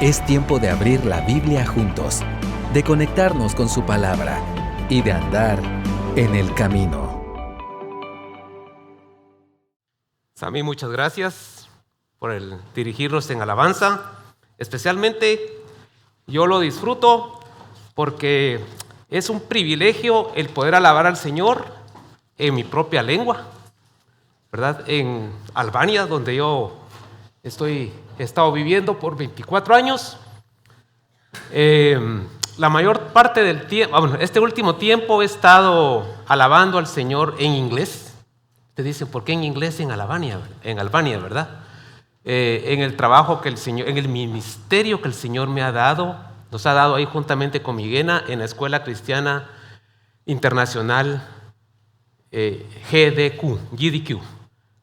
Es tiempo de abrir la Biblia juntos, de conectarnos con su palabra y de andar en el camino. Sammy, muchas gracias por el dirigirnos en alabanza. Especialmente yo lo disfruto porque es un privilegio el poder alabar al Señor en mi propia lengua, ¿verdad? En Albania, donde yo he estado viviendo por 24 años. La mayor parte del tiempo, este último tiempo he estado alabando al Señor en inglés. Te dicen, ¿por qué en inglés en Albania, verdad? En el trabajo que el Señor, en el ministerio que el Señor me ha dado, nos ha dado ahí juntamente con Miguena en la Escuela Cristiana Internacional GDQ,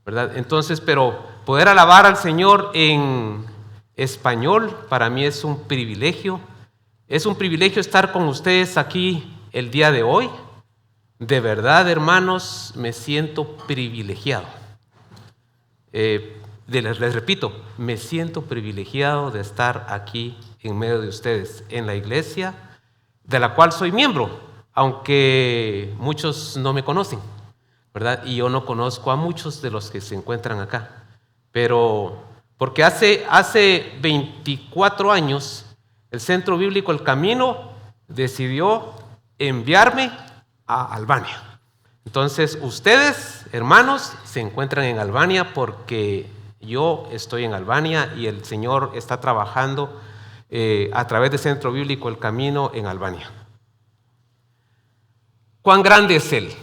¿verdad? Entonces, pero poder alabar al Señor en español para mí es un privilegio. Es un privilegio estar con ustedes aquí el día de hoy. De verdad, hermanos, me siento privilegiado. Les repito, me siento privilegiado de estar aquí en medio de ustedes, en la iglesia de la cual soy miembro, aunque muchos no me conocen, ¿verdad? Y yo no conozco a muchos de los que se encuentran acá. Pero, porque hace 24 años, el Centro Bíblico El Camino decidió enviarme a Albania. Entonces, ustedes, hermanos, se encuentran en Albania porque yo estoy en Albania y el Señor está trabajando a través del Centro Bíblico El Camino en Albania. ¿Cuán grande es Él?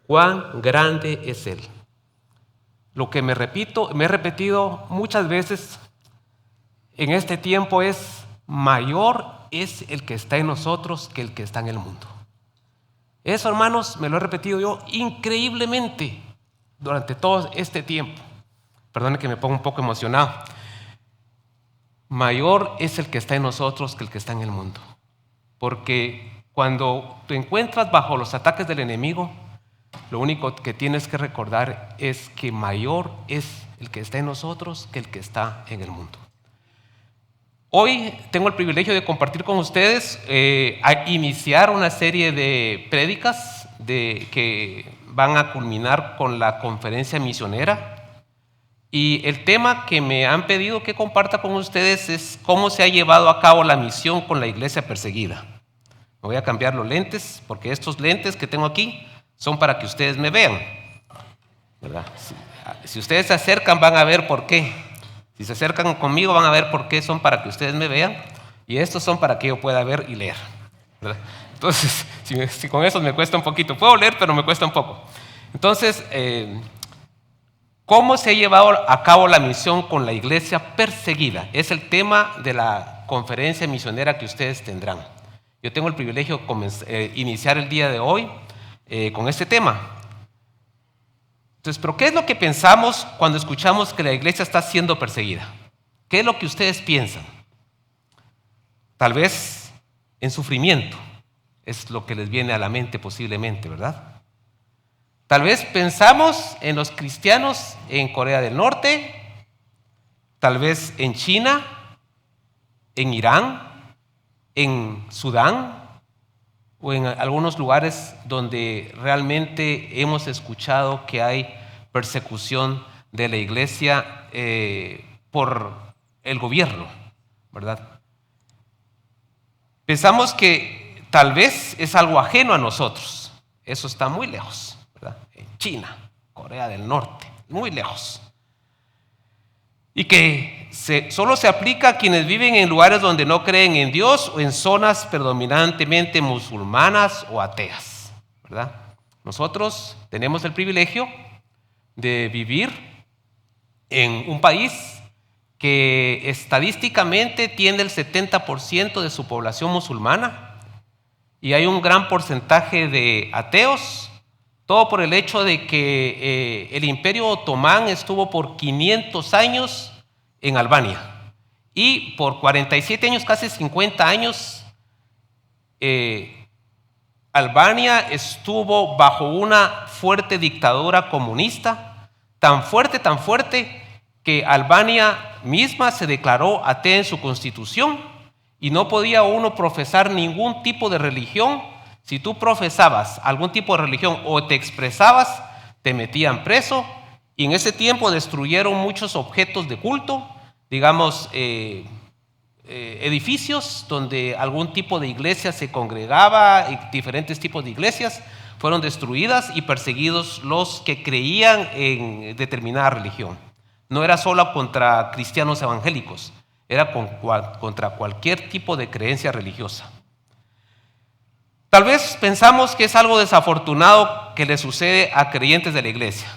¿Cuán grande es Él? Lo que me he repetido muchas veces en este tiempo es: mayor es el que está en nosotros que el que está en el mundo. Eso, hermanos, me lo he repetido yo increíblemente durante todo este tiempo. Perdone que me ponga un poco emocionado. Mayor es el que está en nosotros que el que está en el mundo. Porque cuando te encuentras bajo los ataques del enemigo, lo único que tienes que recordar es que mayor es el que está en nosotros que el que está en el mundo. Hoy tengo el privilegio de compartir con ustedes, a iniciar una serie de prédicas que van a culminar con la conferencia misionera. Y el tema que me han pedido que comparta con ustedes es cómo se ha llevado a cabo la misión con la iglesia perseguida. Me voy a cambiar los lentes porque estos lentes que tengo aquí son para que ustedes me vean, ¿verdad? Si ustedes se acercan van a ver por qué. Si se acercan conmigo van a ver por qué son para que ustedes me vean, y estos son para que yo pueda ver y leer, ¿verdad? Entonces, si con eso me cuesta un poquito, puedo leer pero me cuesta un poco. Entonces, ¿cómo se ha llevado a cabo la misión con la iglesia perseguida? Es el tema de la conferencia misionera que ustedes tendrán. Yo tengo el privilegio de iniciar el día de hoy con este tema. Entonces, ¿pero qué es lo que pensamos cuando escuchamos que la iglesia está siendo perseguida? ¿Qué es lo que ustedes piensan? Tal vez en sufrimiento es lo que les viene a la mente posiblemente, ¿verdad? Tal vez pensamos en los cristianos en Corea del Norte, tal vez en China, en Irán, en Sudán, o en algunos lugares donde realmente hemos escuchado que hay persecución de la iglesia por el gobierno, ¿verdad? Pensamos que tal vez es algo ajeno a nosotros. Eso está muy lejos, ¿verdad? En China, Corea del Norte, muy lejos. Y que solo se aplica a quienes viven en lugares donde no creen en Dios o en zonas predominantemente musulmanas o ateas, ¿verdad? Nosotros tenemos el privilegio de vivir en un país que estadísticamente tiene el 70% de su población musulmana y hay un gran porcentaje de ateos, todo por el hecho de que el Imperio Otomán estuvo por 500 años en Albania y por 47 años, casi 50 años, Albania estuvo bajo una fuerte dictadura comunista, tan fuerte, que Albania misma se declaró atea en su constitución y no podía uno profesar ningún tipo de religión. Si tú profesabas algún tipo de religión o te expresabas, te metían preso. Y en ese tiempo destruyeron muchos objetos de culto, digamos, edificios donde algún tipo de iglesia se congregaba, y diferentes tipos de iglesias fueron destruidas y perseguidos los que creían en determinada religión. No era solo contra cristianos evangélicos, era contra cualquier tipo de creencia religiosa. Tal vez pensamos que es algo desafortunado que le sucede a creyentes de la iglesia,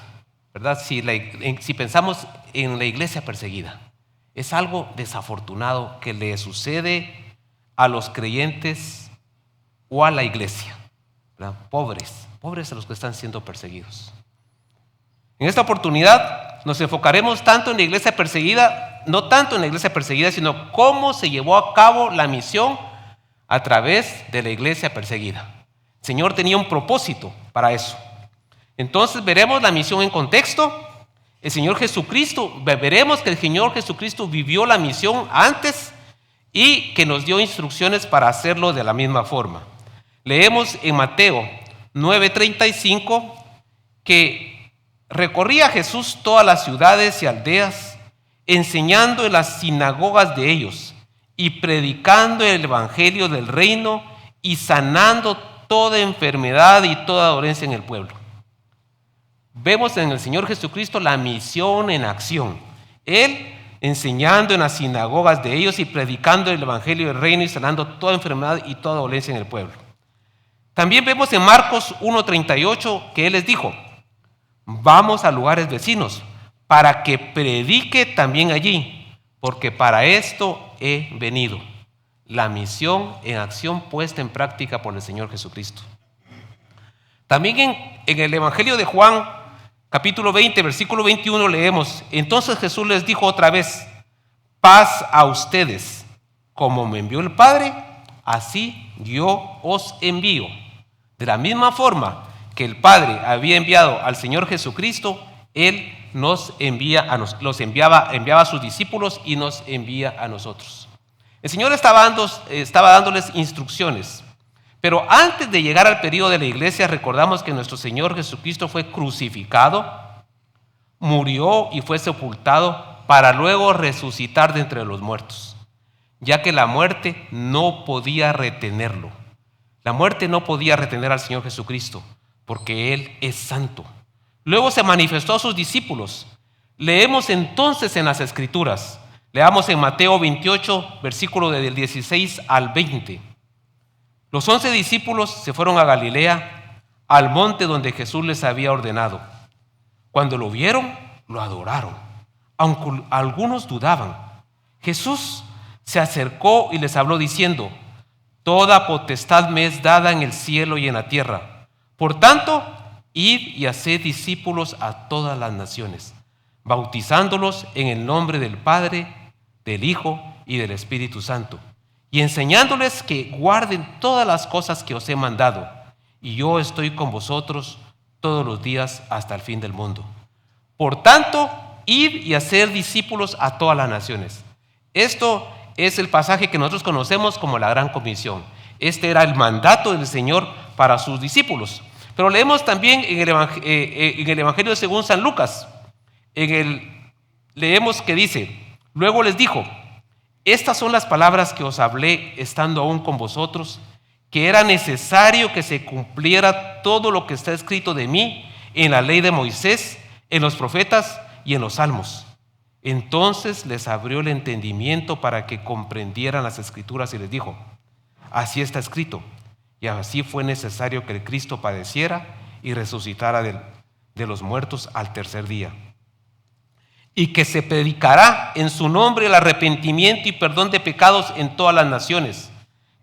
¿verdad? Si pensamos en la iglesia perseguida, es algo desafortunado que le sucede a los creyentes o a la iglesia, ¿verdad? Pobres a los que están siendo perseguidos. En esta oportunidad nos enfocaremos tanto en la iglesia perseguida, no tanto en la iglesia perseguida, sino cómo se llevó a cabo la misión a través de la iglesia perseguida. El Señor tenía un propósito para eso. Entonces veremos la misión en contexto. El Señor Jesucristo, veremos que el Señor Jesucristo vivió la misión antes y que nos dio instrucciones para hacerlo de la misma forma. Leemos en Mateo 9:35 que recorría Jesús todas las ciudades y aldeas, enseñando en las sinagogas de ellos y predicando el evangelio del reino y sanando toda enfermedad y toda dolencia en el pueblo. Vemos en el Señor Jesucristo la misión en acción. Él enseñando en las sinagogas de ellos y predicando el evangelio del reino y sanando toda enfermedad y toda dolencia en el pueblo. También vemos en Marcos 1:38 que Él les dijo: vamos a lugares vecinos para que predique también allí, porque para esto he venido. La misión en acción puesta en práctica por el Señor Jesucristo. También en el Evangelio de Juan, capítulo 20, versículo 21, leemos: entonces Jesús les dijo otra vez: paz a ustedes, como me envió el Padre, así yo os envío. De la misma forma que el Padre había enviado al Señor Jesucristo, Él nos envía enviaba a sus discípulos y nos envía a nosotros. El Señor estaba dándoles instrucciones. Pero antes de llegar al periodo de la iglesia, recordamos que nuestro Señor Jesucristo fue crucificado, murió y fue sepultado para luego resucitar de entre los muertos, ya que la muerte no podía retenerlo. La muerte no podía retener al Señor Jesucristo, porque Él es santo. Luego se manifestó a sus discípulos. Leemos entonces en las Escrituras. Leamos en Mateo 28, versículo del 16 al 20. Los 11 discípulos se fueron a Galilea, al monte donde Jesús les había ordenado. Cuando lo vieron, lo adoraron, aunque algunos dudaban. Jesús se acercó y les habló diciendo: toda potestad me es dada en el cielo y en la tierra. Por tanto, id y haced discípulos a todas las naciones, bautizándolos en el nombre del Padre, del Hijo y del Espíritu Santo, y enseñándoles que guarden todas las cosas que os he mandado. Y yo estoy con vosotros todos los días hasta el fin del mundo. Por tanto, id y hacer discípulos a todas las naciones. Esto es el pasaje que nosotros conocemos como la Gran Comisión. Este era el mandato del Señor para sus discípulos. Pero leemos también en el Evangelio según San Lucas. Leemos que dice: luego les dijo: estas son las palabras que os hablé estando aún con vosotros, que era necesario que se cumpliera todo lo que está escrito de mí en la ley de Moisés, en los profetas y en los salmos. Entonces les abrió el entendimiento para que comprendieran las Escrituras y les dijo: así está escrito, y así fue necesario que el Cristo padeciera y resucitara de los muertos al tercer día, y que se predicará en su nombre el arrepentimiento y perdón de pecados en todas las naciones,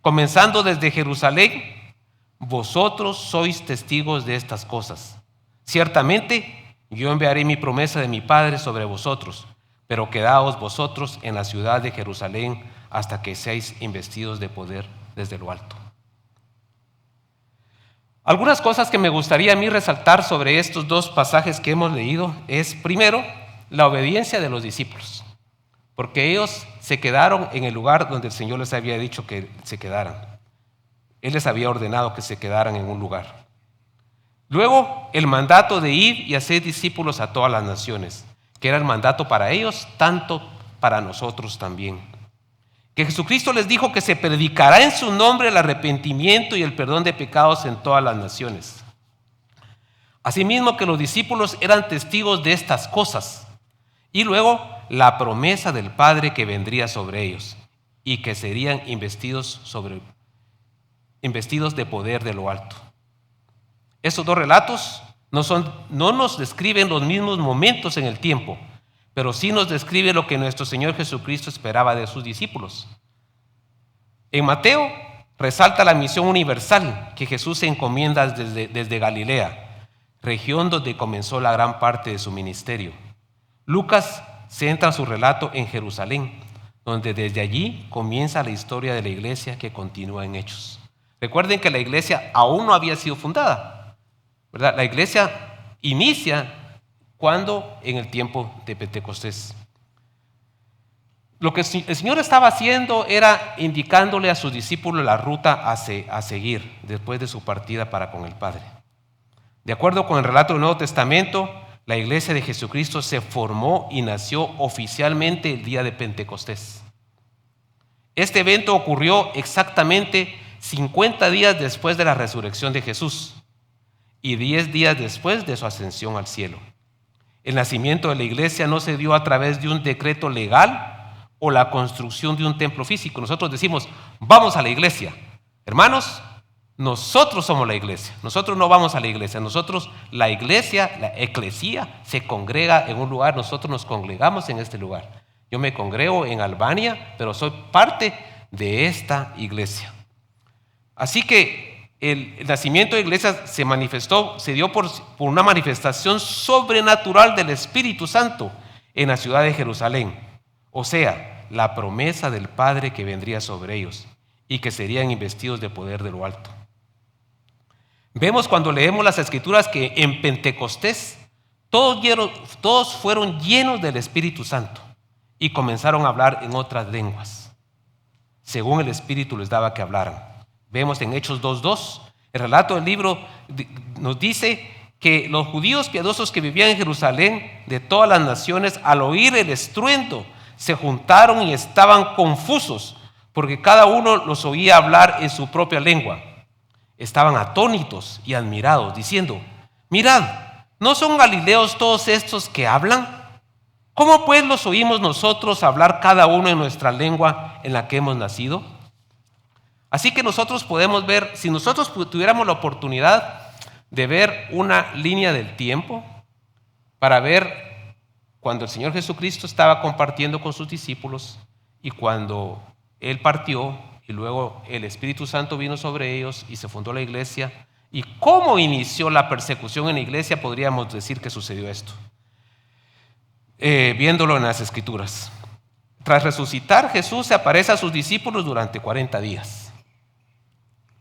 comenzando desde Jerusalén. Vosotros sois testigos de estas cosas. Ciertamente yo enviaré mi promesa de mi Padre sobre vosotros, pero quedaos vosotros en la ciudad de Jerusalén hasta que seáis investidos de poder desde lo alto. Algunas cosas que me gustaría a mí resaltar sobre estos dos pasajes que hemos leído es, primero, la obediencia de los discípulos, porque ellos se quedaron en el lugar donde el Señor les había dicho que se quedaran. Él les había ordenado que se quedaran en un lugar. Luego, el mandato de ir y hacer discípulos a todas las naciones, que era el mandato para ellos, tanto para nosotros también. Que Jesucristo les dijo que se predicará en su nombre el arrepentimiento y el perdón de pecados en todas las naciones. Asimismo que los discípulos eran testigos de estas cosas. Y luego la promesa del Padre que vendría sobre ellos y que serían investidos de poder de lo alto. Estos dos relatos no nos describen los mismos momentos en el tiempo, pero sí nos describe lo que nuestro Señor Jesucristo esperaba de sus discípulos. En Mateo resalta la misión universal que Jesús se encomienda desde Galilea, región donde comenzó la gran parte de su ministerio. Lucas centra su relato en Jerusalén, donde desde allí comienza la historia de la iglesia que continúa en Hechos. Recuerden que la iglesia aún no había sido fundada, ¿verdad? La iglesia inicia cuando en el tiempo de Pentecostés. Lo que el Señor estaba haciendo era indicándole a sus discípulos la ruta a seguir después de su partida para con el Padre. De acuerdo con el relato del Nuevo Testamento, la iglesia de Jesucristo se formó y nació oficialmente el día de Pentecostés. Este evento ocurrió exactamente 50 días después de la resurrección de Jesús y 10 días después de su ascensión al cielo. El nacimiento de la iglesia no se dio a través de un decreto legal o la construcción de un templo físico. Nosotros decimos, vamos a la iglesia. Hermanos, nosotros somos la iglesia. Nosotros no vamos a la iglesia. Nosotros, la iglesia, la eclesía, se congrega en un lugar. Nosotros nos congregamos en este lugar. Yo me congrego en Albania, pero soy parte de esta iglesia. Así que el nacimiento de la iglesia se dio por una manifestación sobrenatural del Espíritu Santo en la ciudad de Jerusalén. O sea, la promesa del Padre que vendría sobre ellos y que serían investidos de poder de lo alto. Vemos cuando leemos las Escrituras que en Pentecostés todos fueron llenos del Espíritu Santo y comenzaron a hablar en otras lenguas, según el Espíritu les daba que hablaran. Vemos en Hechos 2:2, el relato del libro nos dice que los judíos piadosos que vivían en Jerusalén de todas las naciones, al oír el estruendo, se juntaron y estaban confusos, porque cada uno los oía hablar en su propia lengua. Estaban atónitos y admirados, diciendo, mirad, ¿no son galileos todos estos que hablan? ¿Cómo pues los oímos nosotros hablar cada uno en nuestra lengua en la que hemos nacido? Así que nosotros podemos ver, si nosotros tuviéramos la oportunidad de ver una línea del tiempo para ver cuando el Señor Jesucristo estaba compartiendo con sus discípulos y cuando Él partió y luego el Espíritu Santo vino sobre ellos y se fundó la iglesia, y cómo inició la persecución en la iglesia, podríamos decir que sucedió esto. Viéndolo en las Escrituras. Tras resucitar, Jesús se aparece a sus discípulos durante 40 días.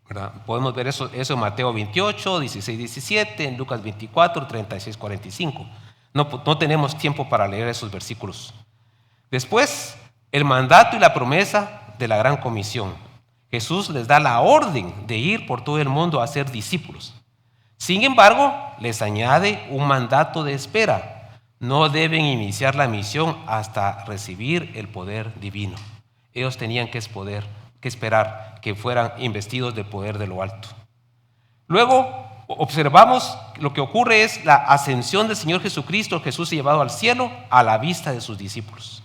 ¿Verdad? Podemos ver eso en Mateo 28, 16, 17, en Lucas 24, 36, 45. No tenemos tiempo para leer esos versículos. Después, el mandato y la promesa de la gran comisión. Jesús les da la orden de ir por todo el mundo a ser discípulos. Sin embargo, les añade un mandato de espera. No deben iniciar la misión hasta recibir el poder divino. Ellos tenían que esperar que fueran investidos de poder de lo alto. Luego observamos lo que ocurre es la ascensión del Señor Jesucristo. Jesús se llevado al cielo a la vista de sus discípulos.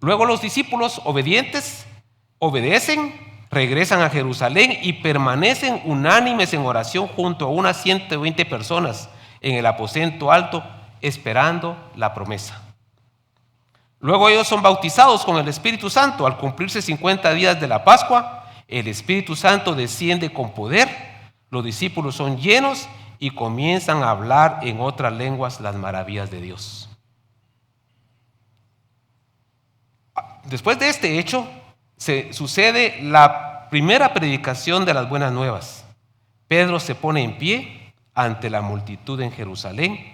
Luego los discípulos obedientes obedecen, regresan a Jerusalén y permanecen unánimes en oración junto a unas 120 personas en el aposento alto esperando la promesa. Luego ellos son bautizados con el Espíritu Santo. Al cumplirse 50 días de la Pascua, el Espíritu Santo desciende con poder. Los discípulos son llenos y comienzan a hablar en otras lenguas las maravillas de Dios. Después de este hecho, se sucede la primera predicación de las buenas nuevas. Pedro se pone en pie ante la multitud en Jerusalén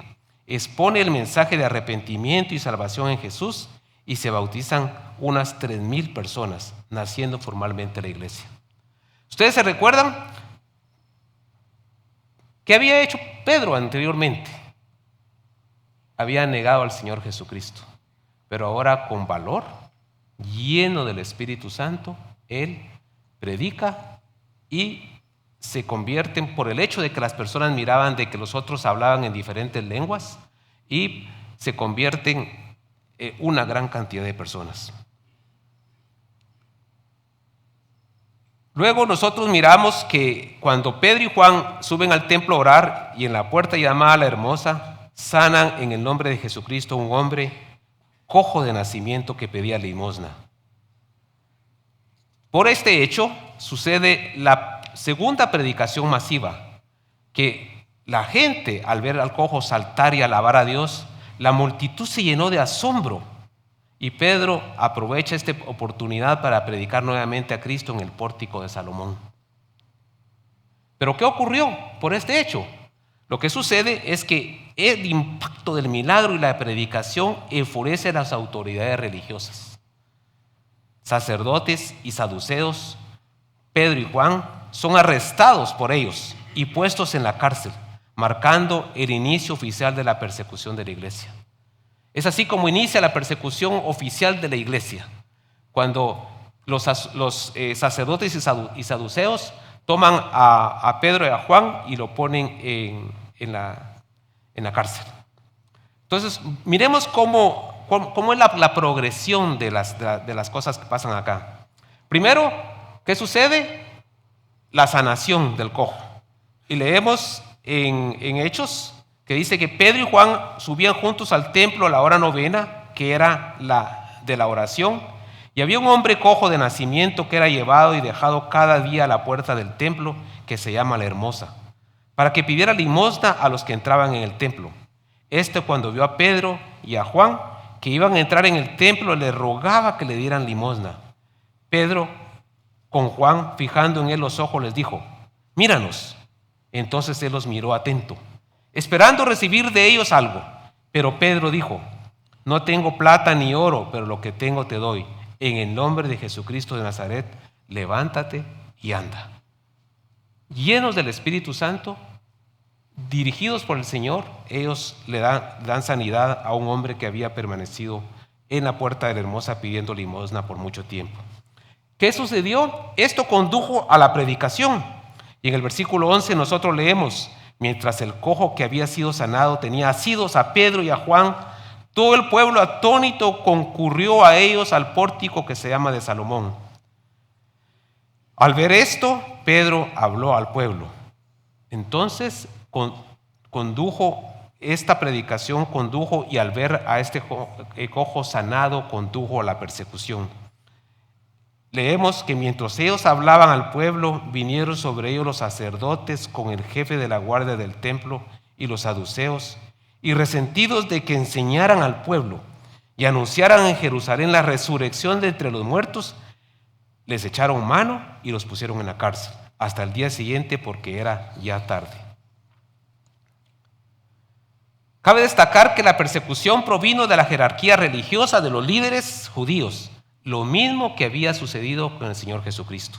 expone el mensaje de arrepentimiento y salvación en Jesús y se bautizan unas 3,000 personas, naciendo formalmente la iglesia. ¿Ustedes se recuerdan qué había hecho Pedro anteriormente? Había negado al Señor Jesucristo, pero ahora con valor, lleno del Espíritu Santo, él predica y se convierten por el hecho de que las personas miraban de que los otros hablaban en diferentes lenguas y se convierten una gran cantidad de personas. Luego nosotros miramos que cuando Pedro y Juan suben al templo a orar y en la puerta llamada La Hermosa, sanan en el nombre de Jesucristo a un hombre cojo de nacimiento que pedía limosna. Por este hecho sucede la segunda predicación masiva, que la gente al ver al cojo saltar y alabar a Dios, la multitud se llenó de asombro y Pedro aprovecha esta oportunidad para predicar nuevamente a Cristo en el pórtico de Salomón. ¿Pero qué ocurrió por este hecho? Lo que sucede es que el impacto del milagro y la predicación enfurece a las autoridades religiosas. Sacerdotes y saduceos, Pedro y Juan, son arrestados por ellos y puestos en la cárcel, marcando el inicio oficial de la persecución de la iglesia. Es así como inicia la persecución oficial de la iglesia, cuando los sacerdotes y saduceos toman a Pedro y a Juan y lo ponen en la cárcel. Entonces, miremos cómo es la progresión de las cosas que pasan acá. Primero, ¿qué sucede? La sanación del cojo. Y leemos en Hechos que dice que Pedro y Juan subían juntos al templo a la hora novena, que era la de la oración, y había un hombre cojo de nacimiento que era llevado y dejado cada día a la puerta del templo, que se llama La Hermosa, para que pidiera limosna a los que entraban en el templo. Cuando vio a Pedro y a Juan que iban a entrar en el templo, le rogaba que le dieran limosna. Pedro, con Juan fijando en él los ojos, les dijo: míranos. Entonces él los miró atento, esperando recibir de ellos algo. Pero Pedro dijo: no tengo plata ni oro, pero lo que tengo te doy. En el nombre de Jesucristo de Nazaret, levántate y anda. Llenos del Espíritu Santo, dirigidos por el Señor, ellos le dan sanidad a un hombre que había permanecido en la puerta de La Hermosa pidiendo limosna por mucho tiempo. ¿Qué sucedió? Esto condujo a la predicación. Y en el versículo 11 nosotros leemos: mientras el cojo que había sido sanado tenía asidos a Pedro y a Juan, todo el pueblo atónito concurrió a ellos al pórtico que se llama de Salomón. Al ver esto, Pedro habló al pueblo. Entonces esta predicación condujo, y al ver a este cojo sanado, condujo a la persecución. Leemos que mientras ellos hablaban al pueblo, vinieron sobre ellos los sacerdotes con el jefe de la guardia del templo y los saduceos, y resentidos de que enseñaran al pueblo y anunciaran en Jerusalén la resurrección de entre los muertos, les echaron mano y los pusieron en la cárcel hasta el día siguiente, porque era ya tarde. Cabe destacar que la persecución provino de la jerarquía religiosa de los líderes judíos, lo mismo que había sucedido con el Señor Jesucristo.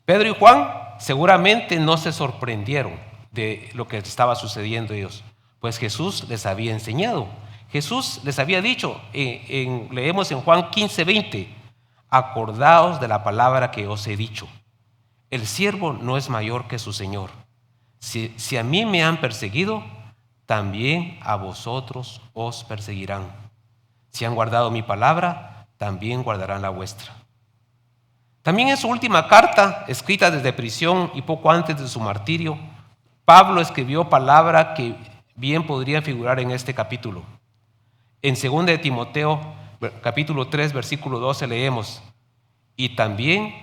Pedro y Juan seguramente no se sorprendieron de lo que estaba sucediendo a ellos, pues Jesús les había enseñado. Jesús les había dicho, leemos en Juan 15:20, acordaos de la palabra que os he dicho. El siervo no es mayor que su Señor. Si a mí me han perseguido, también a vosotros os perseguirán. Si han guardado mi palabra, también guardarán la vuestra. También en su última carta, escrita desde prisión y poco antes de su martirio, Pablo escribió palabra que bien podría figurar en este capítulo. En 2 de Timoteo, capítulo 3, versículo 12, leemos: y también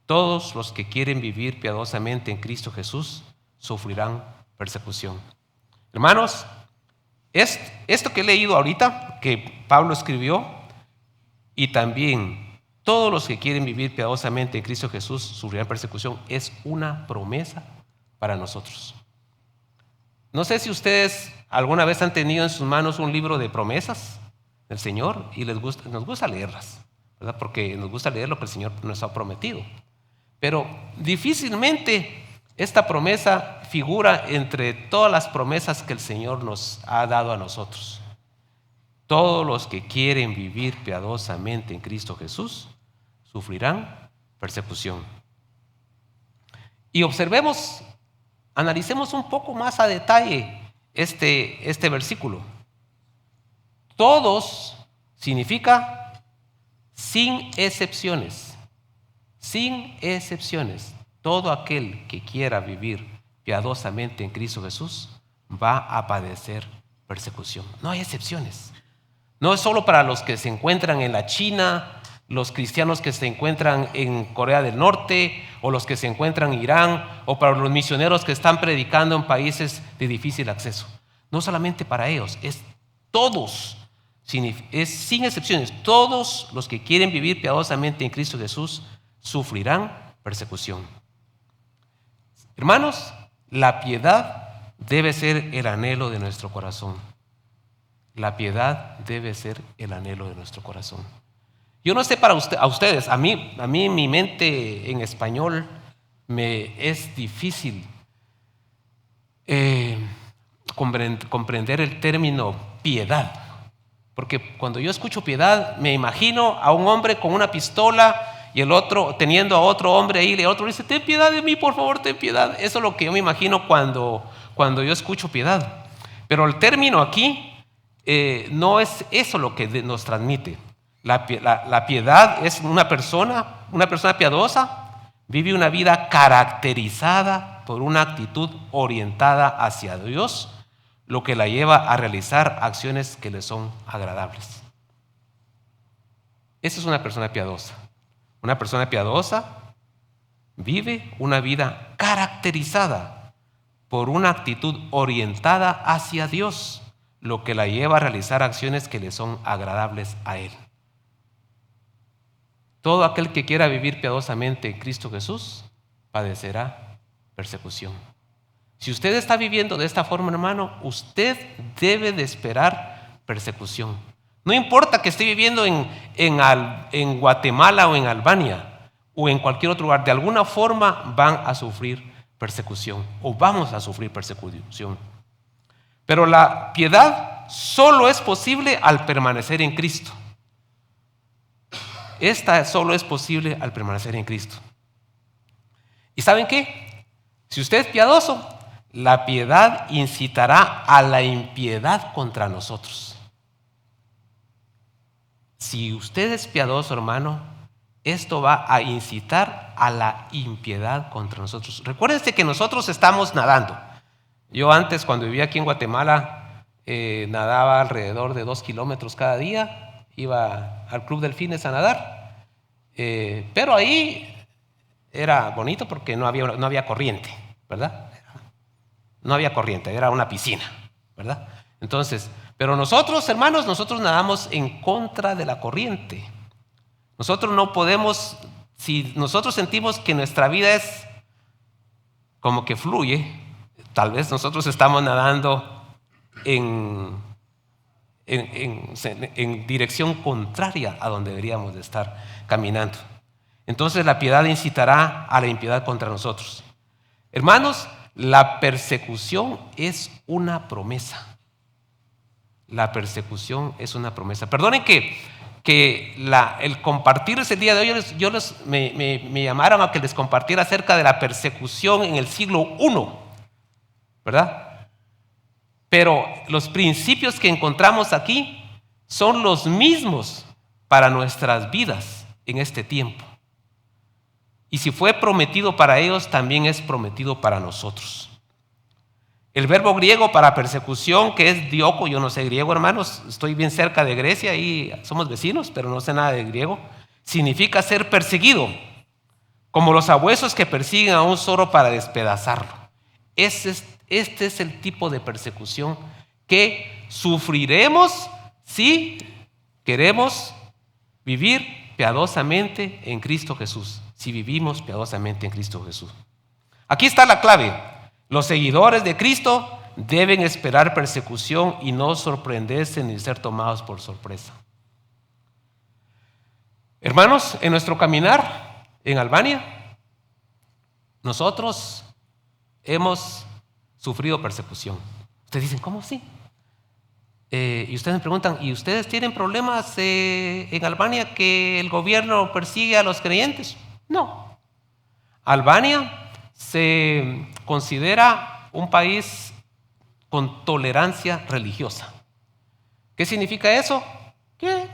todos los que quieren vivir piadosamente en Cristo Jesús sufrirán persecución. Hermanos, esto que he leído ahorita, que Pablo escribió, y también todos los que quieren vivir piadosamente en Cristo Jesús sufrirán persecución, es una promesa para nosotros. No sé si ustedes alguna vez han tenido en sus manos un libro de promesas del Señor y nos gusta leerlas, ¿verdad? Porque nos gusta leer lo que el Señor nos ha prometido. Pero difícilmente esta promesa figura entre todas las promesas que el Señor nos ha dado a nosotros. Todos los que quieren vivir piadosamente en Cristo Jesús sufrirán persecución. Y analicemos un poco más a detalle este versículo. Todos significa sin excepciones. Sin excepciones. Todo aquel que quiera vivir piadosamente en Cristo Jesús va a padecer persecución. No hay excepciones. No es solo para los que se encuentran en la China, los cristianos que se encuentran en Corea del Norte o los que se encuentran en Irán o para los misioneros que están predicando en países de difícil acceso. No solamente para ellos, es todos, es sin excepciones. Todos los que quieren vivir piadosamente en Cristo Jesús sufrirán persecución. Hermanos, la piedad debe ser el anhelo de nuestro corazón. La piedad debe ser el anhelo de nuestro corazón. Yo no sé para ustedes, a mí en mi mente en español me es difícil comprender el término piedad. Porque cuando yo escucho piedad, me imagino a un hombre con una pistola y el otro teniendo a otro hombre ahí, y el otro dice, ten piedad de mí, por favor, ten piedad. Eso es lo que yo me imagino cuando yo escucho piedad. Pero el término aquí no es eso lo que nos transmite. La piedad es una persona piadosa, vive una vida caracterizada por una actitud orientada hacia Dios, lo que la lleva a realizar acciones que le son agradables. Esa es una persona piadosa. Una persona piadosa vive una vida caracterizada por una actitud orientada hacia Dios, lo que la lleva a realizar acciones que le son agradables a Él. Todo aquel que quiera vivir piadosamente en Cristo Jesús padecerá persecución. Si usted está viviendo de esta forma, hermano, usted debe de esperar persecución. No importa que esté viviendo en Guatemala o en Albania o en cualquier otro lugar, de alguna forma van a sufrir persecución o vamos a sufrir persecución. Pero la piedad solo es posible al permanecer en Cristo. Esta solo es posible al permanecer en Cristo. ¿Y saben qué? Si usted es piadoso, la piedad incitará a la impiedad contra nosotros. Si usted es piadoso, hermano, esto va a incitar a la impiedad contra nosotros. Recuérdense que nosotros estamos nadando. Yo antes, cuando vivía aquí en Guatemala, nadaba alrededor de 2 kilómetros cada día. Iba al Club Delfines a nadar. Pero ahí era bonito porque no había corriente, ¿verdad? No había corriente, era una piscina, ¿verdad? Entonces, pero nosotros, hermanos, nosotros nadamos en contra de la corriente. Nosotros no podemos, si nosotros sentimos que nuestra vida es como que fluye, tal vez nosotros estamos nadando en dirección contraria a donde deberíamos de estar caminando. Entonces la piedad incitará a la impiedad contra nosotros. Hermanos, la persecución es una promesa. La persecución es una promesa. Perdonen que el compartir ese día de hoy, me llamaron a que les compartiera acerca de la persecución en el siglo I, ¿verdad? Pero los principios que encontramos aquí son los mismos para nuestras vidas en este tiempo. Y si fue prometido para ellos, también es prometido para nosotros. El verbo griego para persecución, que es dioko, yo no sé griego, hermanos, estoy bien cerca de Grecia y somos vecinos, pero no sé nada de griego, significa ser perseguido, como los sabuesos que persiguen a un zorro para despedazarlo. Este es el tipo de persecución que sufriremos si queremos vivir piadosamente en Cristo Jesús. Si vivimos piadosamente en Cristo Jesús. Aquí está la clave. Los seguidores de Cristo deben esperar persecución y no sorprenderse ni ser tomados por sorpresa. Hermanos, en nuestro caminar en Albania, nosotros hemos sufrido persecución. Ustedes dicen, ¿cómo así? Y ustedes me preguntan, ¿y ustedes tienen problemas en Albania que el gobierno persigue a los creyentes? No. Albania se considera un país con tolerancia religiosa. ¿Qué significa eso? Que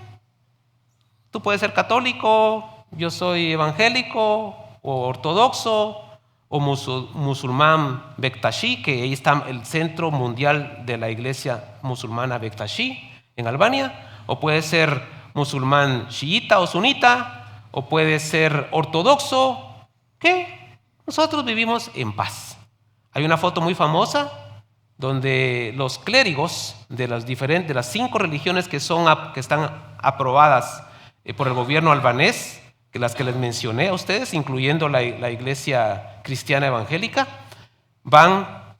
tú puedes ser católico, yo soy evangélico o ortodoxo o musulmán Bektashi, que ahí está el centro mundial de la iglesia musulmana Bektashi en Albania, o puede ser musulmán chiita o sunita, o puede ser ortodoxo, que nosotros vivimos en paz. Hay una foto muy famosa donde los clérigos de las 5 religiones que están aprobadas por el gobierno albanés, que las que les mencioné a ustedes, incluyendo la iglesia cristiana evangélica, van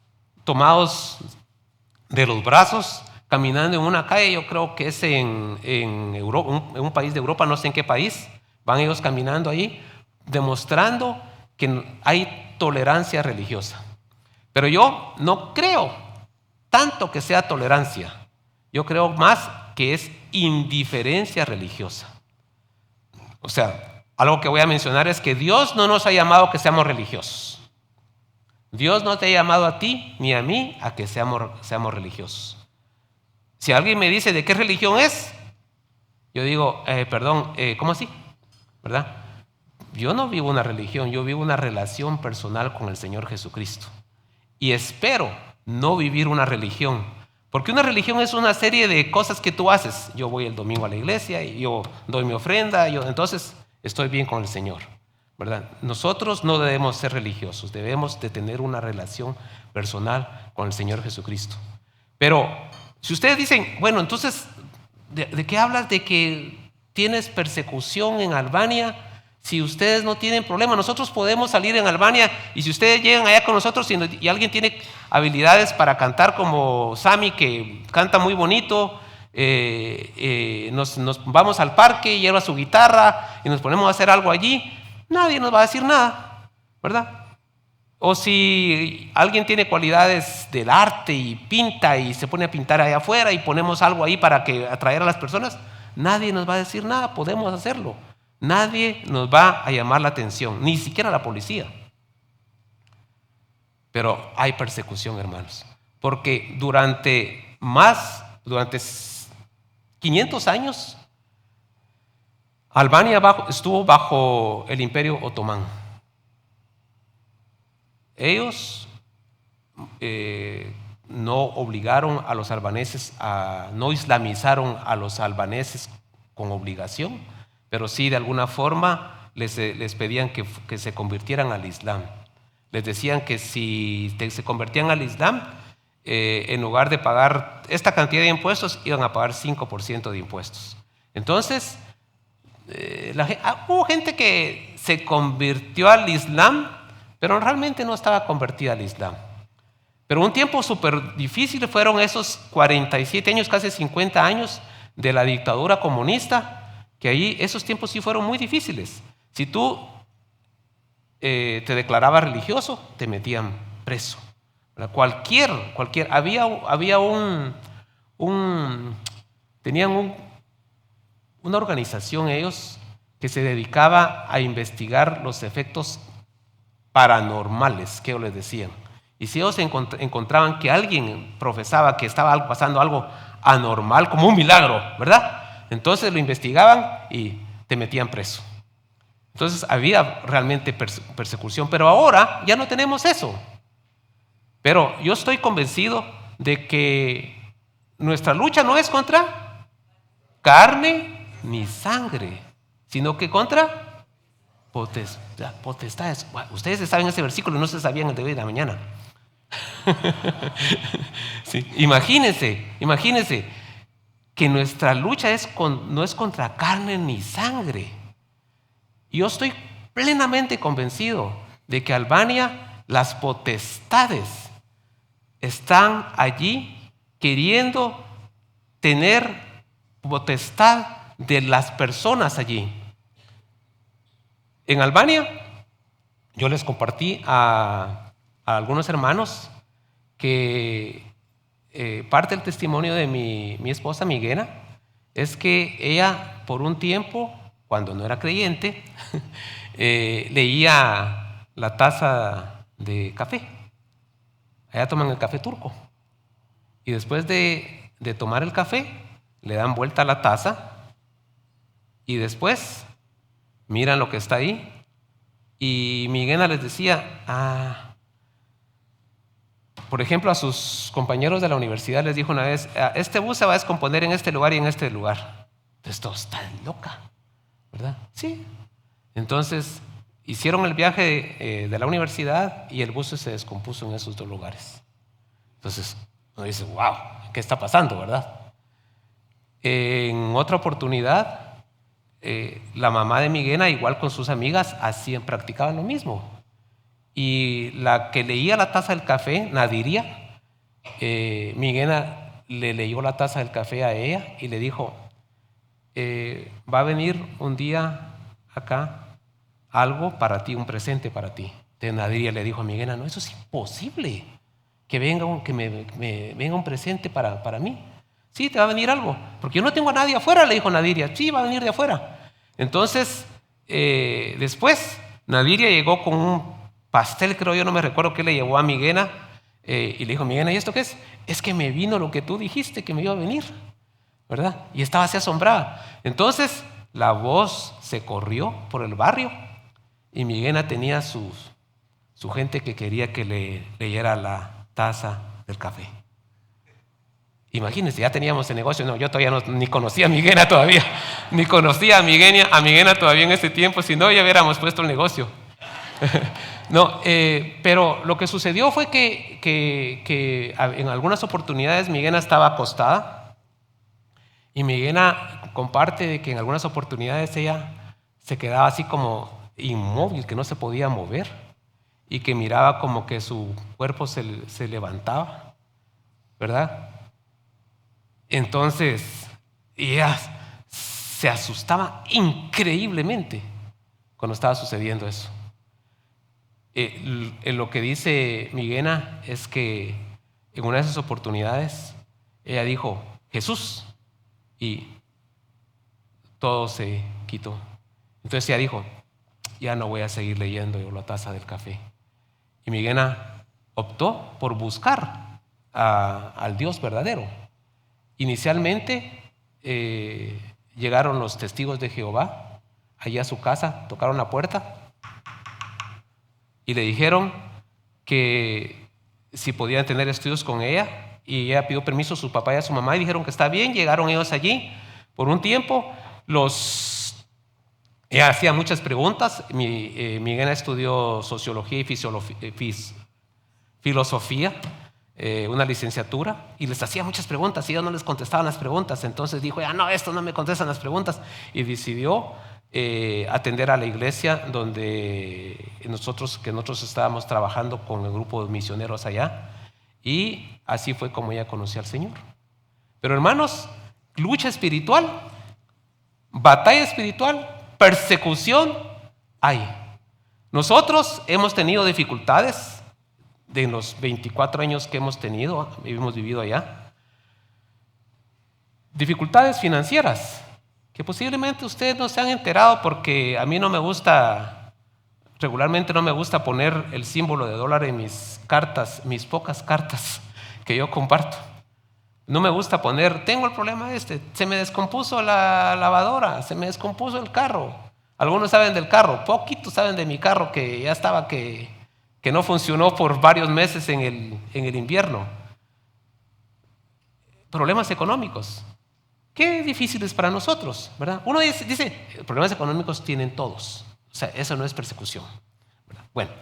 tomados de los brazos, caminando en una calle, yo creo que es en Europa, en un país de Europa, no sé en qué país, van ellos caminando ahí, demostrando que hay tolerancia religiosa. Pero yo no creo tanto que sea tolerancia, yo creo más que es indiferencia religiosa. O sea, algo que voy a mencionar es que Dios no nos ha llamado a que seamos religiosos. Dios no te ha llamado a ti ni a mí a que seamos religiosos. Si alguien me dice de qué religión es, yo digo, ¿cómo así? ¿Verdad? Yo no vivo una religión, yo vivo una relación personal con el Señor Jesucristo. Y espero no vivir una religión, porque una religión es una serie de cosas que tú haces. Yo voy el domingo a la iglesia y yo doy mi ofrenda, entonces estoy bien con el Señor, ¿verdad? Nosotros no debemos ser religiosos, debemos de tener una relación personal con el Señor Jesucristo. Pero si ustedes dicen, bueno, entonces, ¿de qué hablas de que tienes persecución en Albania? Si ustedes no tienen problema, nosotros podemos salir en Albania, y si ustedes llegan allá con nosotros y alguien tiene habilidades para cantar como Sami, que canta muy bonito, nos vamos al parque, lleva su guitarra y nos ponemos a hacer algo allí, nadie nos va a decir nada, ¿verdad? O si alguien tiene cualidades del arte y pinta y se pone a pintar allá afuera y ponemos algo ahí para atraer a las personas, nadie nos va a decir nada, podemos hacerlo. Nadie nos va a llamar la atención, ni siquiera la policía. Pero hay persecución, hermanos, porque durante 500 años, Albania estuvo bajo el Imperio Otomán. Ellos no obligaron a los albaneses, no islamizaron a los albaneses con obligación, pero sí de alguna forma les pedían que se convirtieran al Islam. Les decían que si se convertían al Islam, en lugar de pagar esta cantidad de impuestos, iban a pagar 5% de impuestos. Entonces, hubo gente que se convirtió al Islam, pero realmente no estaba convertida al Islam. Pero un tiempo súper difícil fueron esos 47 años, casi 50 años de la dictadura comunista, que ahí esos tiempos sí fueron muy difíciles. Si tú te declarabas religioso, te metían preso. Tenían una organización ellos que se dedicaba a investigar los efectos paranormales que ellos les decían. Y si ellos encontraban que alguien profesaba que estaba pasando algo anormal, como un milagro, ¿verdad? Entonces lo investigaban y te metían preso. Entonces había realmente persecución, pero ahora ya no tenemos eso. Pero yo estoy convencido de que nuestra lucha no es contra carne ni sangre, sino que contra potestades. Ustedes saben ese versículo y no se sabían el de hoy de la mañana. Sí. Imagínense que nuestra lucha no es contra carne ni sangre. Yo estoy plenamente convencido de que Albania, las potestades están allí queriendo tener potestad de las personas allí. En Albania, yo les compartí a algunos hermanos que parte del testimonio de mi esposa Miguena es que ella por un tiempo, cuando no era creyente, leía la taza de café. Allá toman el café turco. Y después de tomar el café, le dan vuelta a la taza y después miran lo que está ahí. Y Miguena les decía, por ejemplo, a sus compañeros de la universidad les dijo una vez, este bus se va a descomponer en este lugar y en este lugar. Entonces, todos están loca, ¿verdad? Sí. Entonces, hicieron el viaje de la universidad y el bus se descompuso en esos 2 lugares. Entonces, uno dice, wow, ¿qué está pasando, verdad? En otra oportunidad, la mamá de Miguena, igual con sus amigas, practicaban lo mismo. Y la que leía la taza del café, Nadiria, Miguena le leyó la taza del café a ella y le dijo, va a venir un día acá algo para ti, un presente para ti. Entonces Nadiria le dijo a Miguena, no, eso es imposible, que me venga un presente para mí. Sí, te va a venir algo, porque yo no tengo a nadie afuera, le dijo Nadiria. Sí, va a venir de afuera. Entonces, después, Nadiria llegó con un pastel, creo yo, no me recuerdo qué le llevó a Miguena, y le dijo, Miguena, ¿y esto qué es? Es que me vino lo que tú dijiste que me iba a venir, ¿verdad? Y estaba así asombrada. Entonces, la voz se corrió por el barrio, y Miguena tenía su gente que quería que le leyera la taza del café. Imagínense, ya teníamos el negocio. No, yo todavía ni conocía a Miguena todavía, ni conocía a Miguena todavía en ese tiempo, si no ya hubiéramos puesto el negocio. No, pero lo que sucedió fue que en algunas oportunidades Miguena estaba acostada y Miguena comparte de que en algunas oportunidades ella se quedaba así como inmóvil, que no se podía mover y que miraba como que su cuerpo se levantaba, ¿verdad? Entonces, ella se asustaba increíblemente cuando estaba sucediendo eso. Lo que dice Miguena es que en una de esas oportunidades ella dijo, Jesús, y todo se quitó. Entonces ella dijo, ya no voy a seguir leyendo yo la taza del café. Y Miguena optó por buscar al Dios verdadero. Inicialmente llegaron los testigos de Jehová allí a su casa, tocaron la puerta y le dijeron que si podían tener estudios con ella, y ella pidió permiso a su papá y a su mamá y dijeron que está bien. Llegaron ellos allí por un tiempo. Ella hacía muchas preguntas. Miguena estudió sociología y filosofía, una licenciatura, y les hacía muchas preguntas y ellos no les contestaban las preguntas. Entonces dijo, no, esto no me contestan las preguntas, y decidió atender a la iglesia donde nosotros estábamos trabajando con el grupo de misioneros allá, y así fue como ella conoció al Señor. Pero hermanos, lucha espiritual, batalla espiritual, persecución hay. Nosotros hemos tenido dificultades de los 24 años que hemos vivido allá. Dificultades financieras que posiblemente ustedes no se han enterado, porque a mí regularmente no me gusta poner el símbolo de dólar en mis cartas, mis pocas cartas que yo comparto. No me gusta poner, tengo el problema se me descompuso la lavadora, se me descompuso el carro. Algunos saben del carro, poquitos saben de mi carro, que ya estaba que no funcionó por varios meses en el invierno. Problemas económicos. Qué difíciles para nosotros, ¿verdad? Uno dice, problemas económicos tienen todos. O sea, eso no es persecución, ¿verdad? Bueno,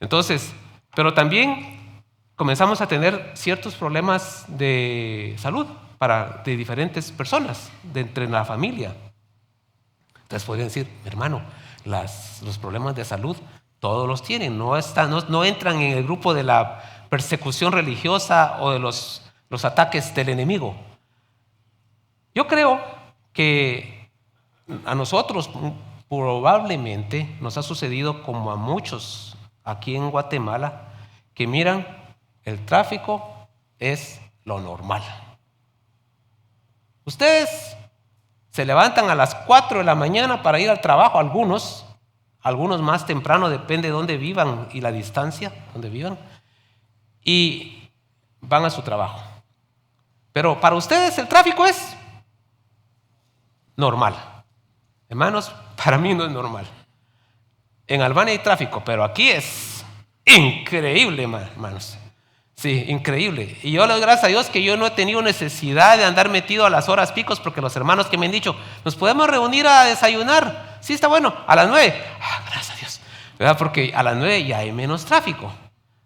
entonces, pero también comenzamos a tener ciertos problemas de salud de diferentes personas, entre la familia. Entonces podrían decir, hermano, los problemas de salud todos los tienen, no entran en el grupo de la persecución religiosa o de los ataques del enemigo. Yo creo que a nosotros probablemente nos ha sucedido como a muchos aquí en Guatemala, que miran, el tráfico es lo normal. Ustedes se levantan a las 4 de la mañana para ir al trabajo, algunos más temprano, depende de dónde vivan y la distancia donde vivan, y van a su trabajo. Pero para ustedes el tráfico es normal. Hermanos, para mí no es normal. En Albania hay tráfico, pero aquí es increíble, hermanos. Sí, increíble. Y yo le doy gracias a Dios que yo no he tenido necesidad de andar metido a las horas picos, porque los hermanos que me han dicho, ¿nos podemos reunir a desayunar? Sí, está bueno, a las 9. Gracias a Dios, ¿verdad? Porque a las 9 ya hay menos tráfico,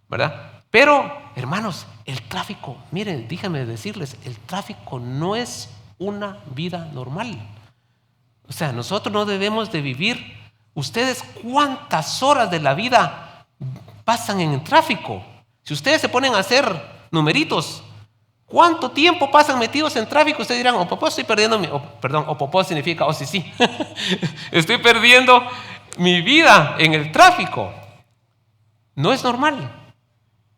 ¿verdad? Pero, hermanos, el tráfico, miren, déjenme decirles, el tráfico no es una vida normal. O sea, nosotros no debemos de vivir. ¿Ustedes cuántas horas de la vida pasan en el tráfico? Si ustedes se ponen a hacer numeritos, ¿cuánto tiempo pasan metidos en tráfico? Ustedes dirán, popó, estoy perdiendo popó significa, sí. Estoy perdiendo mi vida en el tráfico. No es normal.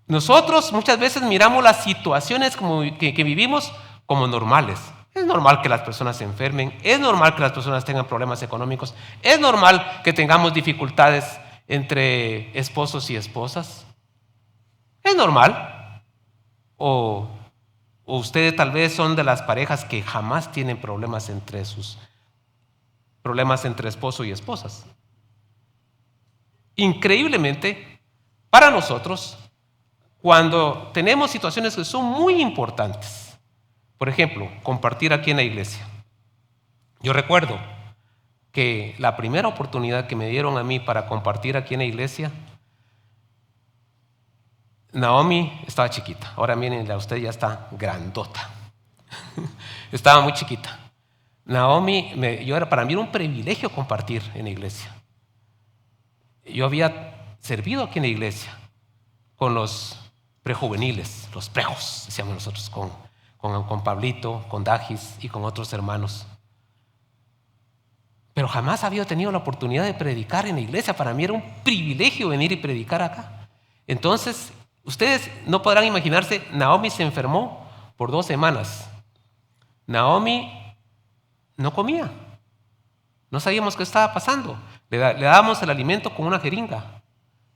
Nosotros muchas veces miramos las situaciones que vivimos como normales. Es normal que las personas se enfermen, es normal que las personas tengan problemas económicos, es normal que tengamos dificultades entre esposos y esposas. Es normal. O ustedes tal vez son de las parejas que jamás tienen problemas entre esposo y esposas. Increíblemente, para nosotros, cuando tenemos situaciones que son muy importantes, por ejemplo, compartir aquí en la iglesia. Yo recuerdo que la primera oportunidad que me dieron a mí para compartir aquí en la iglesia, Naomi estaba chiquita. Ahora miren, usted ya está grandota. Estaba muy chiquita. Naomi, para mí era un privilegio compartir en la iglesia. Yo había servido aquí en la iglesia con los prejuveniles, los prejos, decíamos nosotros, con Pablito, con Dagis y con otros hermanos. Pero jamás había tenido la oportunidad de predicar en la iglesia. Para mí era un privilegio venir y predicar acá. Entonces, ustedes no podrán imaginarse, Naomi se enfermó por 2 semanas. Naomi no comía. No sabíamos qué estaba pasando. Le dábamos el alimento con una jeringa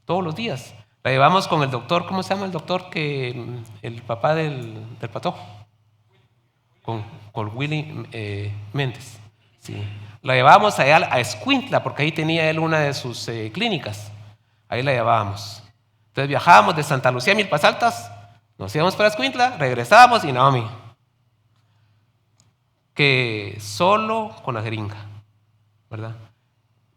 todos los días. La llevamos con el doctor, ¿cómo se llama el doctor? El papá del patojo. Con Willy Méndez. Sí. La llevábamos allá a Escuintla, porque ahí tenía él una de sus clínicas. Ahí la llevábamos. Entonces viajábamos de Santa Lucía a Milpas Altas, nos íbamos para Escuintla, regresábamos y Naomi, que solo con la jeringa, ¿verdad?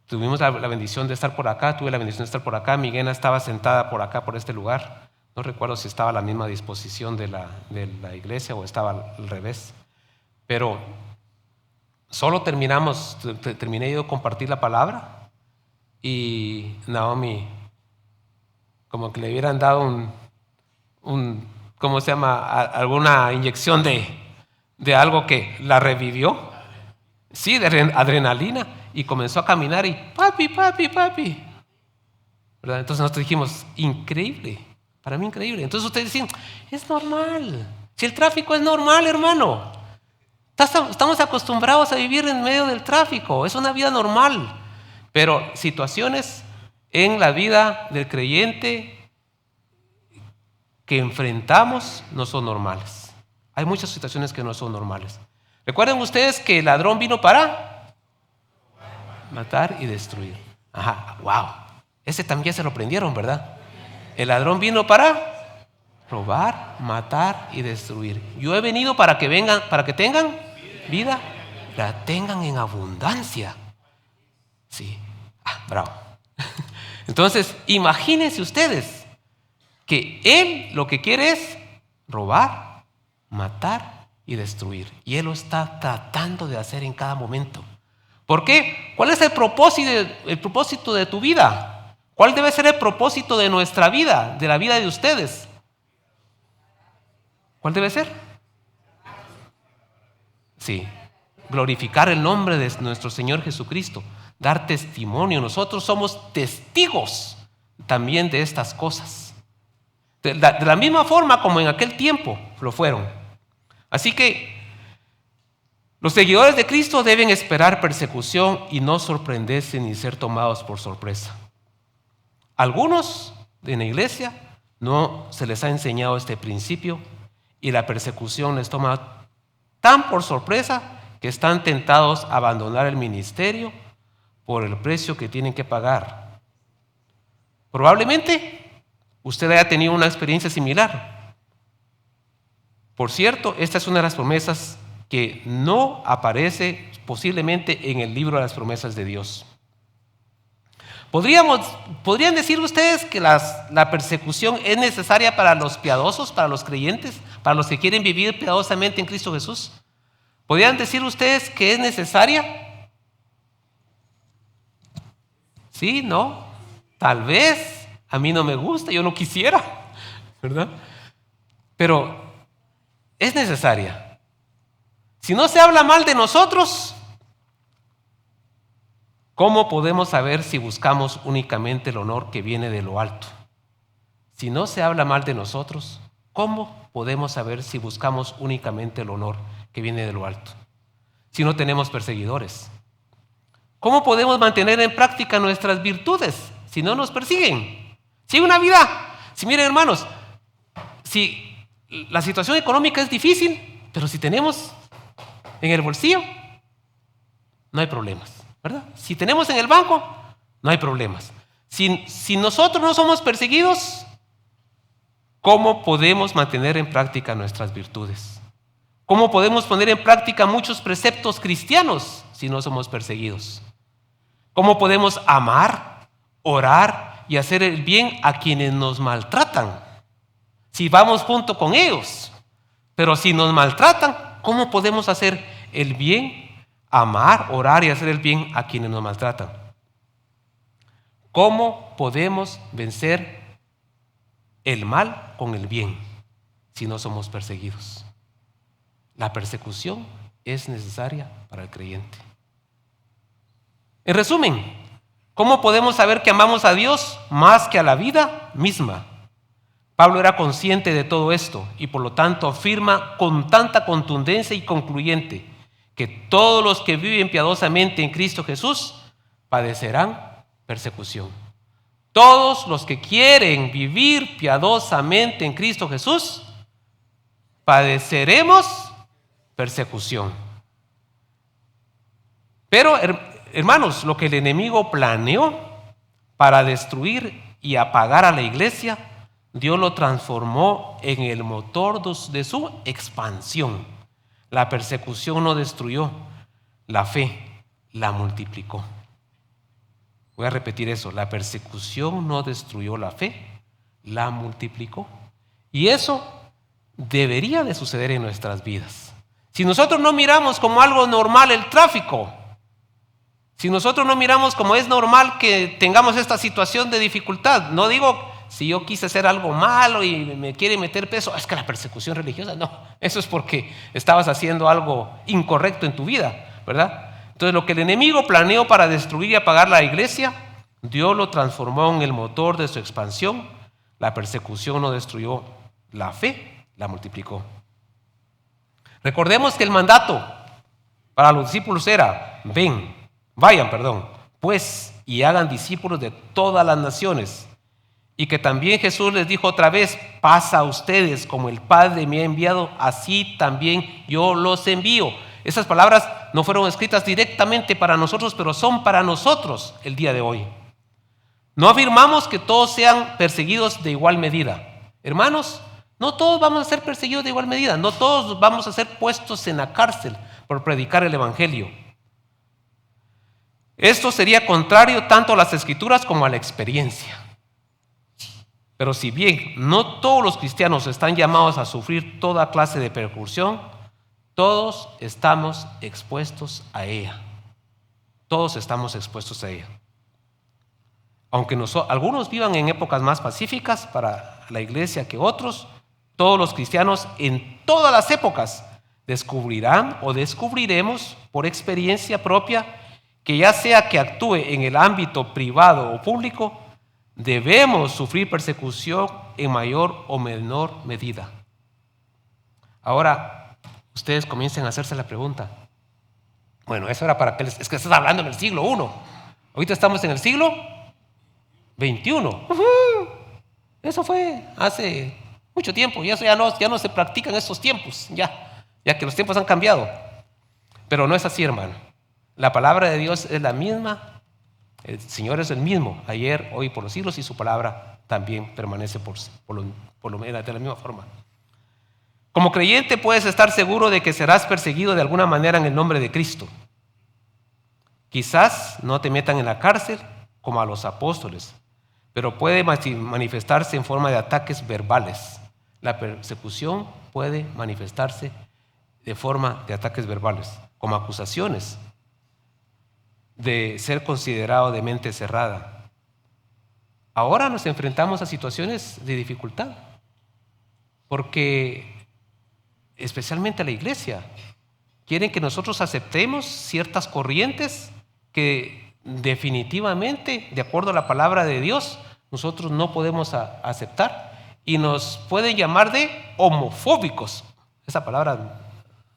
Tuvimos la bendición de estar por acá, tuve la bendición de estar por acá. Miguel estaba sentada por acá, por este lugar. No recuerdo si estaba a la misma disposición de la iglesia o estaba al revés. Pero solo terminé yo de compartir la palabra y Naomi, como que le hubieran dado ¿cómo se llama? Alguna inyección de algo que la revivió. Sí, de adrenalina. Y comenzó a caminar y papi. ¿Verdad? Entonces nosotros dijimos, increíble. Para mí increíble. Entonces ustedes dicen, es normal. Si el tráfico es normal, hermano. Estamos acostumbrados a vivir en medio del tráfico. Es una vida normal. Pero situaciones en la vida del creyente que enfrentamos no son normales. Hay muchas situaciones que no son normales. Recuerden ustedes que el ladrón vino para matar y destruir. Ajá, wow. Ese también se lo prendieron, ¿verdad? El ladrón vino para robar, matar y destruir. Yo he venido para que tengan vida, la tengan en abundancia. Sí. Bravo. Entonces, imagínense ustedes que Él lo que quiere es robar, matar y destruir. Y Él lo está tratando de hacer en cada momento. ¿Por qué? ¿Cuál es el propósito de tu vida? ¿Cuál debe ser el propósito de nuestra vida, de la vida de ustedes? ¿Cuál debe ser? Sí, glorificar el nombre de nuestro Señor Jesucristo, dar testimonio. Nosotros somos testigos también de estas cosas. De la misma forma como en aquel tiempo lo fueron. Así que los seguidores de Cristo deben esperar persecución y no sorprenderse ni ser tomados por sorpresa. Algunos en la iglesia no se les ha enseñado este principio y la persecución les toma tan por sorpresa que están tentados a abandonar el ministerio por el precio que tienen que pagar. Probablemente usted haya tenido una experiencia similar. Por cierto, esta es una de las promesas que no aparece posiblemente en el libro de las promesas de Dios. ¿Podrían decir ustedes que la persecución es necesaria para los piadosos, para los creyentes, para los que quieren vivir piadosamente en Cristo Jesús? ¿Podrían decir ustedes que es necesaria? Sí, no, tal vez. A mí no me gusta, yo no quisiera, ¿verdad? Pero es necesaria. Si no se habla mal de nosotros, ¿cómo podemos saber si buscamos únicamente el honor que viene de lo alto? Si no se habla mal de nosotros, ¿cómo podemos saber si buscamos únicamente el honor que viene de lo alto? Si no tenemos perseguidores. ¿Cómo podemos mantener en práctica nuestras virtudes si no nos persiguen? Si hay una vida, si miren hermanos, si la situación económica es difícil, pero si tenemos en el bolsillo, no hay problemas, ¿verdad? Si tenemos en el banco, no hay problemas. Si nosotros no somos perseguidos, ¿cómo podemos mantener en práctica nuestras virtudes? ¿Cómo podemos poner en práctica muchos preceptos cristianos si no somos perseguidos? ¿Cómo podemos amar, orar y hacer el bien a quienes nos maltratan? Si vamos junto con ellos, pero si nos maltratan, ¿cómo podemos hacer el bien, amar, orar y hacer el bien a quienes nos maltratan? ¿Cómo podemos vencer el mal con el bien si no somos perseguidos? La persecución es necesaria para el creyente. En resumen, ¿cómo podemos saber que amamos a Dios más que a la vida misma? Pablo era consciente de todo esto y por lo tanto afirma con tanta contundencia y concluyente que todos los que viven piadosamente en Cristo Jesús padecerán persecución. Todos los que quieren vivir piadosamente en Cristo Jesús padeceremos persecución. Pero, hermanos, lo que el enemigo planeó para destruir y apagar a la iglesia, Dios lo transformó en el motor de su expansión. La persecución no destruyó la fe, la multiplicó. Voy a repetir eso, la persecución no destruyó la fe, la multiplicó. Y eso debería de suceder en nuestras vidas. Si nosotros no miramos como algo normal el tráfico, si nosotros no miramos como es normal que tengamos esta situación de dificultad, no digo si yo quise hacer algo malo y me quiere meter peso, es que la persecución religiosa, no, eso es porque estabas haciendo algo incorrecto en tu vida, ¿verdad? Entonces lo que el enemigo planeó para destruir y apagar la iglesia, Dios lo transformó en el motor de su expansión. La persecución no destruyó la fe, la multiplicó. Recordemos que el mandato para los discípulos era, vayan, pues, y hagan discípulos de todas las naciones. Y que también Jesús les dijo otra vez, pasa a ustedes como el Padre me ha enviado, así también yo los envío. Esas palabras no fueron escritas directamente para nosotros, pero son para nosotros el día de hoy. No afirmamos que todos sean perseguidos de igual medida. Hermanos, no todos vamos a ser perseguidos de igual medida. No todos vamos a ser puestos en la cárcel por predicar el evangelio. Esto sería contrario tanto a las escrituras como a la experiencia. Pero si bien no todos los cristianos están llamados a sufrir toda clase de persecución, todos estamos expuestos a ella. Todos estamos expuestos a ella. Aunque algunos vivan en épocas más pacíficas para la iglesia que otros, Todos los cristianos en todas las épocas descubrirán o descubriremos por experiencia propia que ya sea que actúe en el ámbito privado o público, debemos sufrir persecución en mayor o menor medida. Ahora, ustedes comiencen a hacerse la pregunta. Bueno, eso era para que es que estás hablando en el siglo I. Ahorita estamos en el siglo XXI. Eso fue hace mucho tiempo y eso ya no se practica en estos tiempos, ya que los tiempos han cambiado. Pero no es así, hermano. La palabra de Dios es la misma, el Señor es el mismo, ayer, hoy, por los siglos, y su palabra también permanece por lo menos de la misma forma. Como creyente puedes estar seguro de que serás perseguido de alguna manera en el nombre de Cristo. Quizás no te metan en la cárcel como a los apóstoles, pero puede manifestarse en forma de ataques verbales. La persecución puede manifestarse de forma de ataques verbales, como acusaciones de ser considerado de mente cerrada. Ahora nos enfrentamos a situaciones de dificultad, porque especialmente la iglesia quieren que nosotros aceptemos ciertas corrientes que definitivamente, de acuerdo a la palabra de Dios, nosotros no podemos aceptar, y nos pueden llamar de homofóbicos. Esa palabra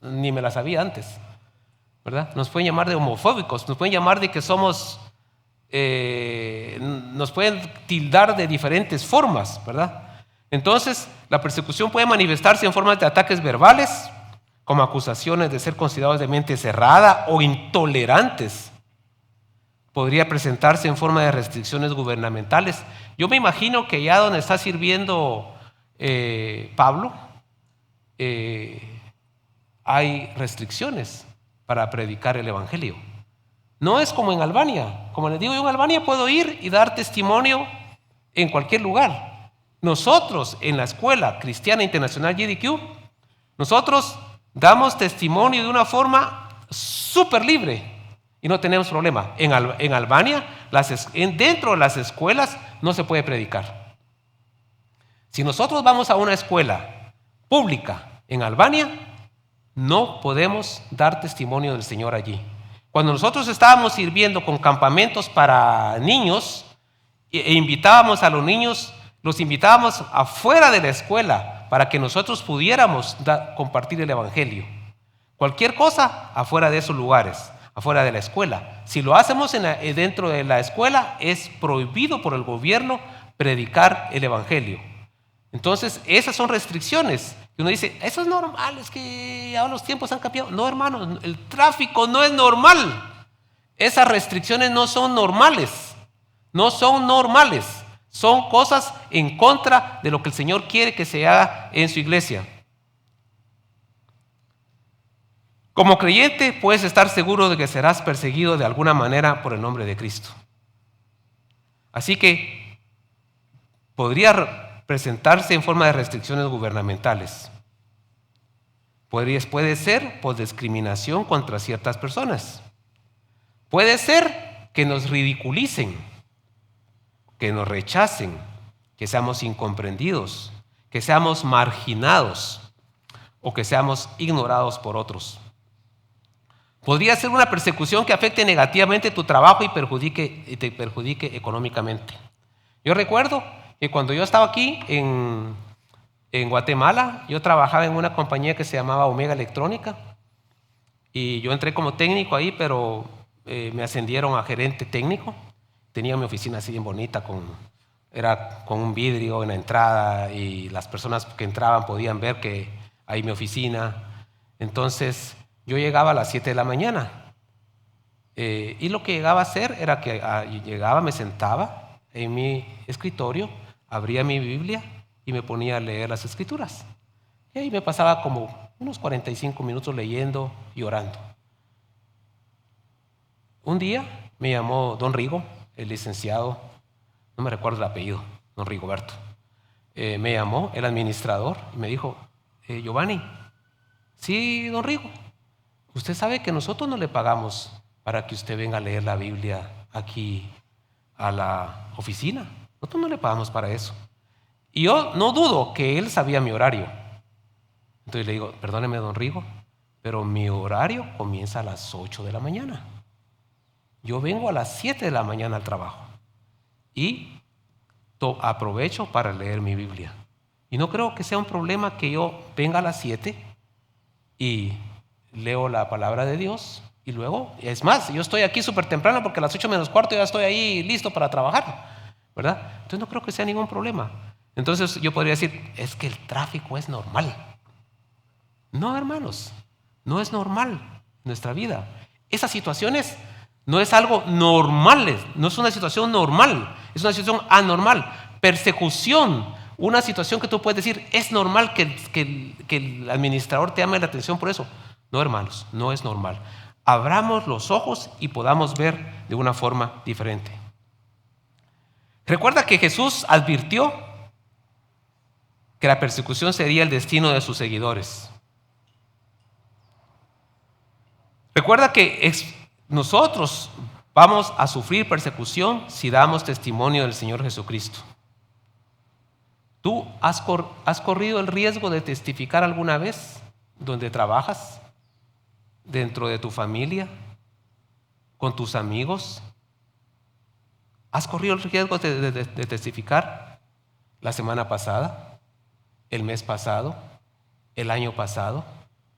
ni me la sabía antes, ¿verdad? Nos pueden llamar de homofóbicos, nos pueden llamar de que somos, nos pueden tildar de diferentes formas, ¿verdad? Entonces, la persecución puede manifestarse en formas de ataques verbales, como acusaciones de ser considerados de mente cerrada o intolerantes. Podría presentarse en forma de restricciones gubernamentales. Yo me imagino que ya donde está sirviendo Pablo, hay restricciones para predicar el evangelio. No es como en Albania. Como les digo, yo en Albania puedo ir y dar testimonio en cualquier lugar. Nosotros en la Escuela Cristiana Internacional GDQ, nosotros damos testimonio de una forma súper libre y no tenemos problema. En Albania, dentro de las escuelas no se puede predicar. Si nosotros vamos a una escuela pública en Albania, no podemos dar testimonio del Señor allí. Cuando nosotros estábamos sirviendo con campamentos para niños e invitábamos a los niños, los invitábamos afuera de la escuela para que nosotros pudiéramos compartir el evangelio. Cualquier cosa afuera de esos lugares, afuera de la escuela. Si lo hacemos dentro de la escuela, es prohibido por el gobierno predicar el evangelio. Entonces, esas son restricciones. Y uno dice, eso es normal, es que ahora los tiempos han cambiado. No, hermano, el tráfico no es normal. Esas restricciones no son normales. No son normales. Son cosas en contra de lo que el Señor quiere que se haga en su iglesia. Como creyente puedes estar seguro de que serás perseguido de alguna manera por el nombre de Cristo. Así que podría presentarse en forma de restricciones gubernamentales. Puede ser por discriminación contra ciertas personas. Puede ser que nos ridiculicen, que nos rechacen, que seamos incomprendidos, que seamos marginados o que seamos ignorados por otros. Podría ser una persecución que afecte negativamente tu trabajo y te perjudique económicamente. Yo recuerdo que cuando yo estaba aquí en Guatemala, yo trabajaba en una compañía que se llamaba Omega Electrónica y yo entré como técnico ahí, pero me ascendieron a gerente técnico. Tenía mi oficina así bien bonita, era con un vidrio en la entrada y las personas que entraban podían ver que ahí mi oficina. Entonces yo llegaba a las 7 de la mañana y lo que llegaba a hacer era que llegaba, me sentaba en mi escritorio, abría mi Biblia y me ponía a leer las escrituras. Y ahí me pasaba como unos 45 minutos leyendo y orando. Un día me llamó don Rigo, el licenciado, no me recuerdo el apellido, don Rigoberto. Me llamó el administrador y me dijo, Giovanni, sí, don Rigo, usted sabe que nosotros no le pagamos para que usted venga a leer la Biblia aquí a la oficina. Nosotros no le pagamos para eso. Y yo no dudo que él sabía mi horario. Entonces le digo, perdóneme, don Rigo, pero mi horario comienza a las 8 de la mañana. Yo vengo a las 7 de la mañana al trabajo y aprovecho para leer mi Biblia. Y no creo que sea un problema que yo venga a las 7 y leo la palabra de Dios y luego, es más, yo estoy aquí súper temprano porque a las 8 menos cuarto ya estoy ahí listo para trabajar, ¿verdad? Entonces no creo que sea ningún problema. Entonces yo podría decir, es que el tráfico es normal. No, hermanos, no es normal en nuestra vida. Esas situaciones no es algo normal, no es una situación normal, es una situación anormal. Persecución, una situación que tú puedes decir, es normal que el administrador te llame la atención por eso. No, hermanos, no es normal. Abramos los ojos y podamos ver de una forma diferente. Recuerda que Jesús advirtió que la persecución sería el destino de sus seguidores. Recuerda que nosotros vamos a sufrir persecución si damos testimonio del Señor Jesucristo. ¿Tú has corrido el riesgo de testificar alguna vez donde trabajas, dentro de tu familia, con tus amigos? ¿Has corrido el riesgo de testificar la semana pasada, el mes pasado, el año pasado?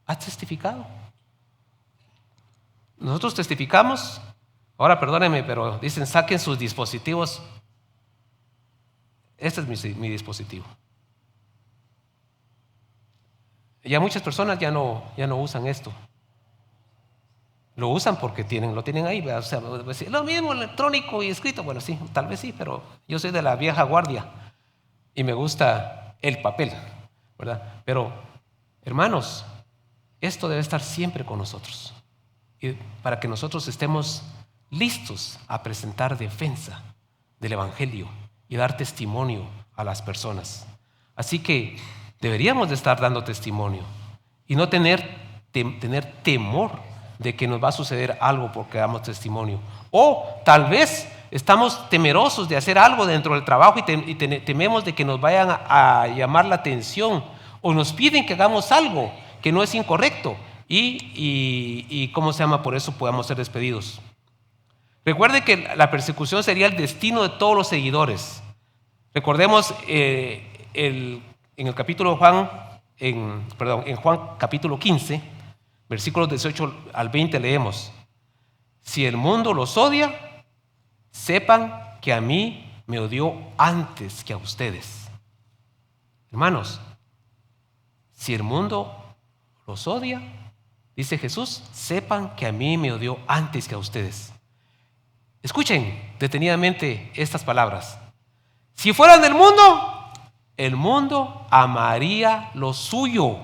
¿Has testificado? Nosotros testificamos. Ahora perdónenme, pero dicen saquen sus dispositivos. Este es mi dispositivo. Ya muchas personas ya no usan esto. Lo usan porque lo tienen ahí. O sea, lo mismo electrónico y escrito. Bueno, sí, tal vez sí, pero yo soy de la vieja guardia y me gusta el papel, ¿verdad? Pero, hermanos, esto debe estar siempre con nosotros. Y para que nosotros estemos listos a presentar defensa del Evangelio y dar testimonio a las personas. Así que deberíamos de estar dando testimonio y no tener temor de que nos va a suceder algo porque damos testimonio. O tal vez estamos temerosos de hacer algo dentro del trabajo y tememos de que nos vayan a llamar la atención o nos piden que hagamos algo que no es incorrecto y ¿cómo se llama? Por eso podamos ser despedidos. Recuerde que la persecución sería el destino de todos los seguidores. Recordemos en el capítulo en Juan capítulo 15, versículos 18 al 20 leemos: si el mundo los odia, sepan que a mí me odió antes que a ustedes. Hermanos, si el mundo los odia, dice Jesús, sepan que a mí me odió antes que a ustedes. Escuchen detenidamente estas palabras. Si fueran del mundo, el mundo amaría lo suyo.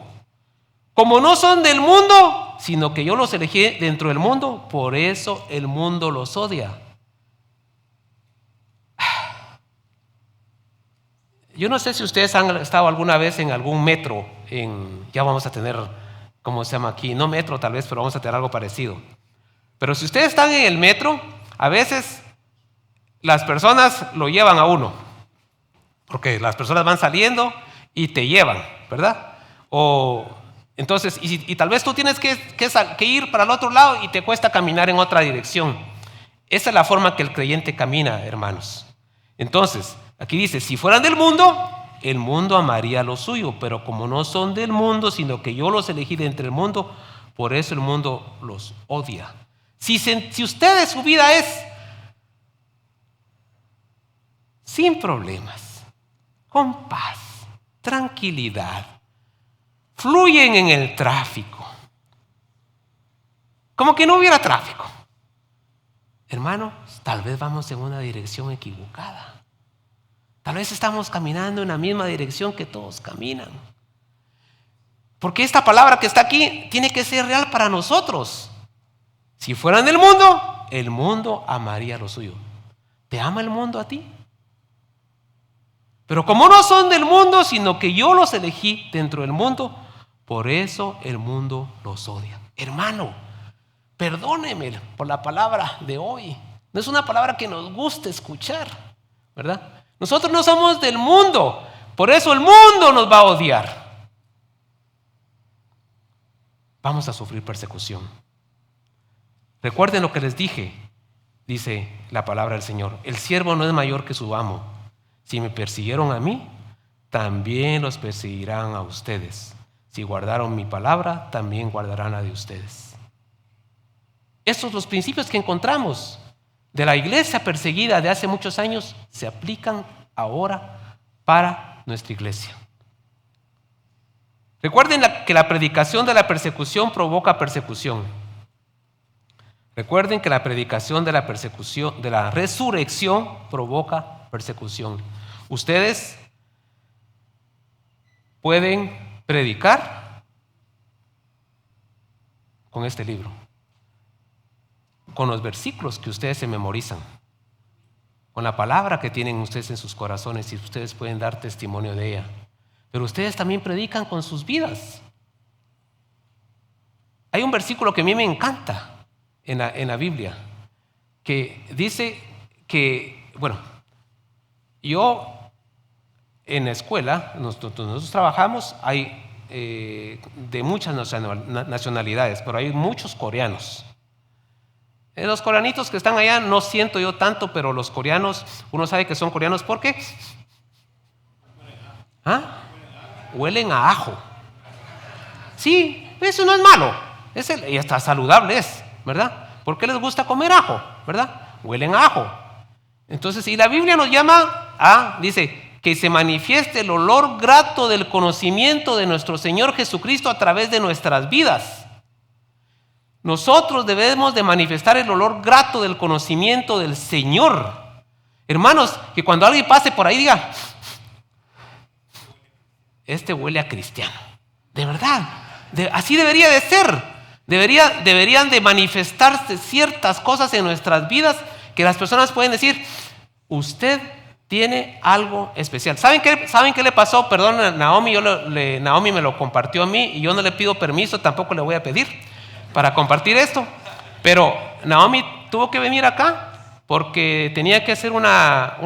Como no son del mundo, sino que yo los elegí dentro del mundo, por eso el mundo los odia. Yo no sé si ustedes han estado alguna vez en algún metro, ya vamos a tener, ¿cómo se llama aquí? No metro tal vez, pero vamos a tener algo parecido. Pero si ustedes están en el metro, a veces las personas lo llevan a uno, porque las personas van saliendo y te llevan, ¿verdad? Entonces, y tal vez tú tienes que ir para el otro lado y te cuesta caminar en otra dirección. Esa es la forma que el creyente camina, hermanos. Entonces, aquí dice, si fueran del mundo, el mundo amaría lo suyo, pero como no son del mundo, sino que yo los elegí de entre el mundo, por eso el mundo los odia. Si ustedes, su vida es sin problemas, con paz, tranquilidad, fluyen en el tráfico, como que no hubiera tráfico, hermano, tal vez vamos en una dirección equivocada. Tal vez estamos caminando en la misma dirección que todos caminan. Porque esta palabra que está aquí tiene que ser real para nosotros. Si fueran del mundo, el mundo amaría lo suyo. ¿Te ama el mundo a ti? Pero como no son del mundo, sino que yo los elegí dentro del mundo, por eso el mundo los odia. Hermano, perdóneme por la palabra de hoy. No es una palabra que nos guste escuchar, ¿verdad? Nosotros no somos del mundo, Por eso el mundo nos va a odiar. Vamos a sufrir persecución. Recuerden lo que les dije, dice la palabra del Señor. El siervo no es mayor que su amo. Si me persiguieron a mí, también los perseguirán a ustedes. Si guardaron mi palabra, también guardarán la de ustedes. Estos los principios que encontramos de la iglesia perseguida de hace muchos años se aplican ahora para nuestra iglesia. Recuerden que la predicación de la persecución provoca persecución. Recuerden que la predicación de la persecución, de la resurrección, provoca persecución. Ustedes pueden predicar con este libro, con los versículos que ustedes se memorizan, con la palabra que tienen ustedes en sus corazones y ustedes pueden dar testimonio de ella. Pero ustedes también predican con sus vidas. Hay un versículo que a mí me encanta en la Biblia, que dice que, yo en la escuela, nosotros trabajamos, hay de muchas nacionalidades, pero hay muchos coreanos. Los coreanitos que están allá no siento yo tanto, pero los coreanos, uno sabe que son coreanos porque huelen a ajo. Sí, eso no es malo, y hasta saludable es, ¿verdad? ¿Por qué les gusta comer ajo? ¿Verdad? Huelen a ajo. Entonces, y la Biblia nos llama dice, que se manifieste el olor grato del conocimiento de nuestro Señor Jesucristo a través de nuestras vidas. Nosotros debemos de manifestar el olor grato del conocimiento del Señor. Hermanos, que cuando alguien pase por ahí diga, este huele a cristiano. De verdad, así debería de ser. Deberían de manifestarse ciertas cosas en nuestras vidas que las personas pueden decir, usted tiene algo especial. ¿Saben qué le pasó? Perdón, a Naomi, Naomi me lo compartió a mí y yo no le pido permiso, tampoco le voy a pedir para compartir esto. Pero Naomi tuvo que venir acá porque tenía que hacer una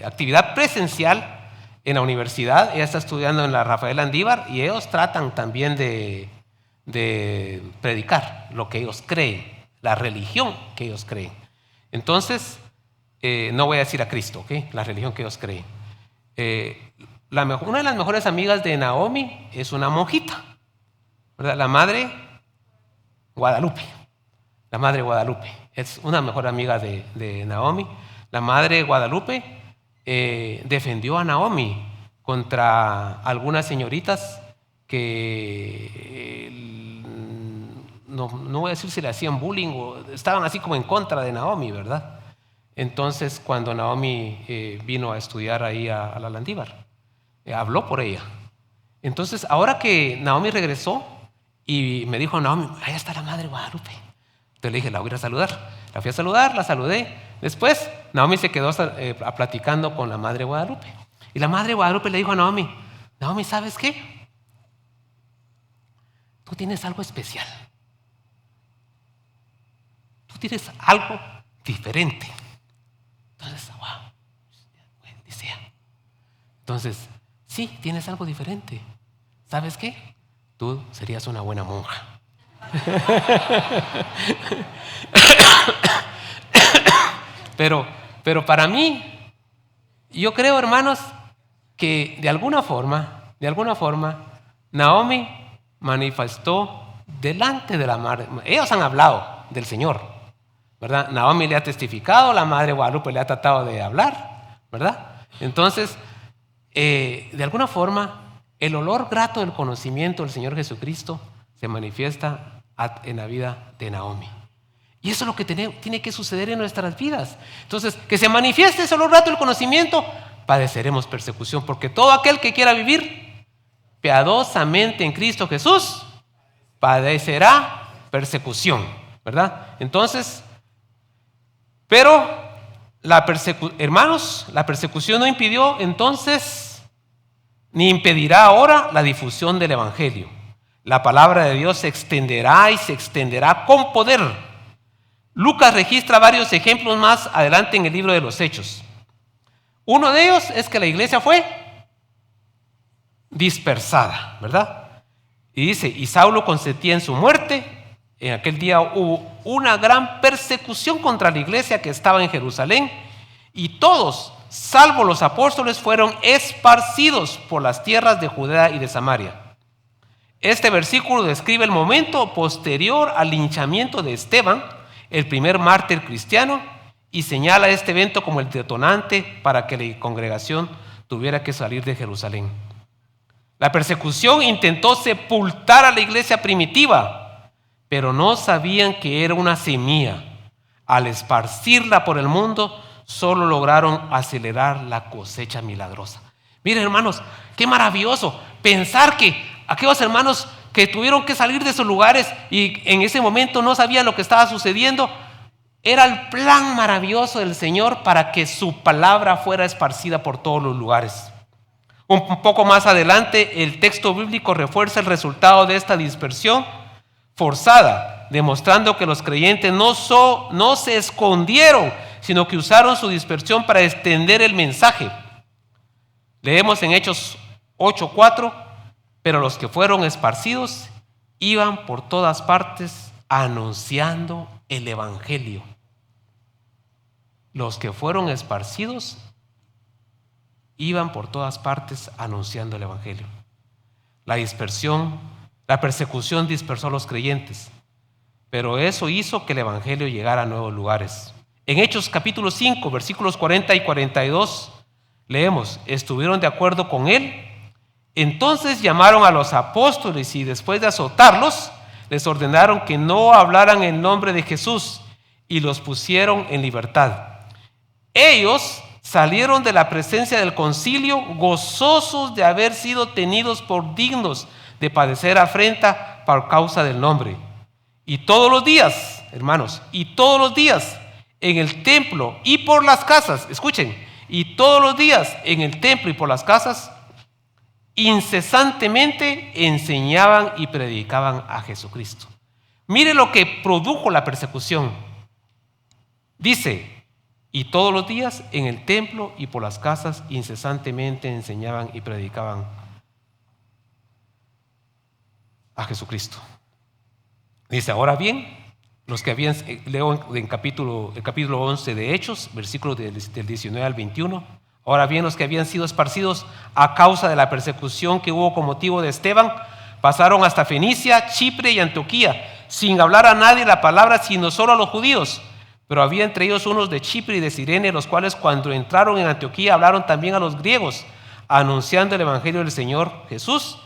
actividad presencial en la universidad. Ella está estudiando en la Rafael Landívar y ellos tratan también de predicar lo que ellos creen, la religión que ellos creen. Entonces, no voy a decir a Cristo, ¿okay? La religión que ellos creen. Una de las mejores amigas de Naomi es una monjita, ¿verdad? La madre Guadalupe. La madre Guadalupe es una mejor amiga de Naomi. La madre Guadalupe defendió a Naomi contra algunas señoritas que no voy a decir si le hacían bullying o estaban así como en contra de Naomi, ¿verdad? Entonces, cuando Naomi vino a estudiar ahí a la Landívar, habló por ella. Entonces, ahora que Naomi regresó y me dijo, Naomi, ahí está la madre Guadalupe. Entonces le dije, la voy a ir a saludar. La fui a saludar, la saludé. Después, Naomi se quedó platicando con la madre Guadalupe. Y la madre Guadalupe le dijo a Naomi, Naomi, ¿sabes qué? Tú tienes algo especial. Tú tienes algo diferente. Entonces, wow, dice ella. Entonces, sí, tienes algo diferente. ¿Sabes qué? Tú serías una buena monja. Pero para mí, yo creo, hermanos, que de alguna forma, Naomi manifestó delante de la madre. Ellos han hablado del Señor, ¿verdad? Naomi le ha testificado, la madre Guadalupe le ha tratado de hablar, ¿verdad? Entonces, de alguna forma, el olor grato del conocimiento del Señor Jesucristo se manifiesta en la vida de Naomi. Y eso es lo que tiene que suceder en nuestras vidas. Entonces, que se manifieste ese olor grato del conocimiento, padeceremos persecución, porque todo aquel que quiera vivir piadosamente en Cristo Jesús padecerá persecución, ¿verdad? Entonces, pero hermanos, la persecución no impidió entonces ni impedirá ahora la difusión del evangelio. La palabra de Dios se extenderá y se extenderá con poder. Lucas registra varios ejemplos más adelante en el libro de los Hechos. Uno de ellos es que la iglesia fue dispersada, ¿verdad? Y dice, y Saulo consentía en su muerte. En aquel día hubo una gran persecución contra la iglesia que estaba en Jerusalén, y todos, salvo los apóstoles, fueron esparcidos por las tierras de Judea y de Samaria. Este versículo describe el momento posterior al linchamiento de Esteban, el primer mártir cristiano, y señala este evento como el detonante para que la congregación tuviera que salir de Jerusalén. La persecución intentó sepultar a la iglesia primitiva, pero no sabían que era una semilla. Al esparcirla por el mundo, solo lograron acelerar la cosecha milagrosa. Miren, hermanos, qué maravilloso pensar que aquellos hermanos que tuvieron que salir de sus lugares y en ese momento no sabían lo que estaba sucediendo, era el plan maravilloso del Señor para que su palabra fuera esparcida por todos los lugares. Un poco más adelante, el texto bíblico refuerza el resultado de esta dispersión forzada, demostrando que los creyentes no se escondieron, sino que usaron su dispersión para extender el mensaje. Leemos en Hechos 8:4, pero los que fueron esparcidos iban por todas partes anunciando el evangelio. Los que fueron esparcidos iban por todas partes anunciando el evangelio. La persecución dispersó a los creyentes, pero eso hizo que el evangelio llegara a nuevos lugares. En Hechos capítulo 5, versículos 40 y 42, leemos, estuvieron de acuerdo con él. Entonces llamaron a los apóstoles y después de azotarlos, les ordenaron que no hablaran en nombre de Jesús y los pusieron en libertad. Ellos salieron de la presencia del concilio gozosos de haber sido tenidos por dignos de padecer afrenta por causa del nombre. Y todos los días, hermanos, en el templo y por las casas, escuchen, y todos los días en el templo y por las casas, incesantemente enseñaban y predicaban a Jesucristo. Mire lo que produjo la persecución. Dice, y todos los días en el templo y por las casas incesantemente enseñaban y predicaban a Jesucristo. Dice, ahora bien, los que habían, leo en el capítulo 11 de Hechos, versículos del 19 al 21, ahora bien, los que habían sido esparcidos a causa de la persecución que hubo con motivo de Esteban, pasaron hasta Fenicia, Chipre y Antioquía, sin hablar a nadie la palabra, sino solo a los judíos. Pero había entre ellos unos de Chipre y de Cirene, los cuales cuando entraron en Antioquía hablaron también a los griegos, anunciando el evangelio del Señor Jesús,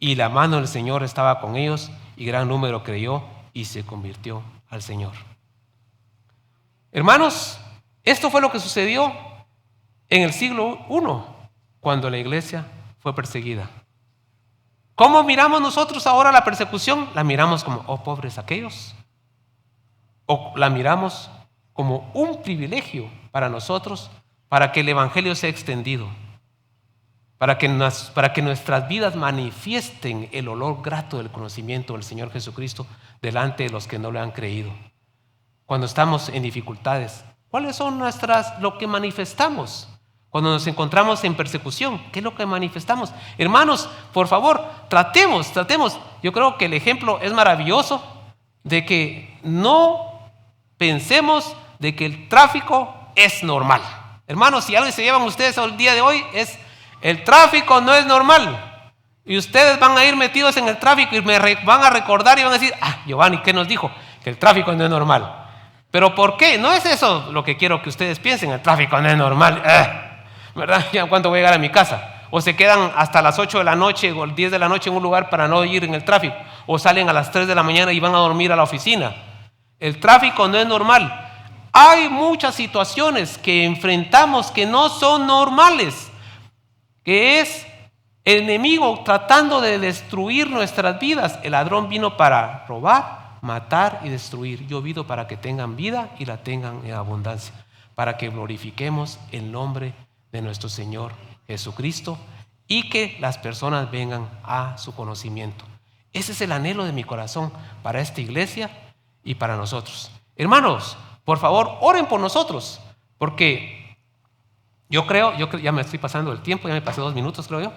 y la mano del Señor estaba con ellos, y gran número creyó y se convirtió al Señor. Hermanos, esto fue lo que sucedió en el siglo I, cuando la iglesia fue perseguida. ¿Cómo miramos nosotros ahora la persecución? La miramos como, oh, pobres aquellos. O la miramos como un privilegio para nosotros, para que el evangelio sea extendido, para que nuestras vidas manifiesten el olor grato del conocimiento del Señor Jesucristo delante de los que no le han creído. Cuando estamos en dificultades, ¿cuáles son lo que manifestamos? Cuando nos encontramos en persecución, ¿qué es lo que manifestamos? Hermanos, por favor, tratemos. Yo creo que el ejemplo es maravilloso de que no pensemos de que el tráfico es normal. Hermanos, si algo se llevan ustedes el día de hoy es el tráfico no es normal. Y ustedes van a ir metidos en el tráfico y van a recordar y van a decir, Giovanni, ¿qué nos dijo? Que el tráfico no es normal. ¿Pero por qué? No es eso lo que quiero que ustedes piensen, el tráfico no es normal. ¿Verdad? ¿Ya cuándo voy a llegar a mi casa? O se quedan hasta las 8 de la noche o 10 de la noche en un lugar para no ir en el tráfico. O salen a las 3 de la mañana y van a dormir a la oficina. El tráfico no es normal. Hay muchas situaciones que enfrentamos que no son normales, que es el enemigo tratando de destruir nuestras vidas. El ladrón vino para robar, matar y destruir. Yo vino para que tengan vida y la tengan en abundancia, para que glorifiquemos el nombre de nuestro Señor Jesucristo y que las personas vengan a su conocimiento. Ese es el anhelo de mi corazón para esta iglesia y para nosotros. Hermanos, por favor, oren por nosotros, porque ya me estoy pasando el tiempo, ya me pasé 2 minutos, creo yo.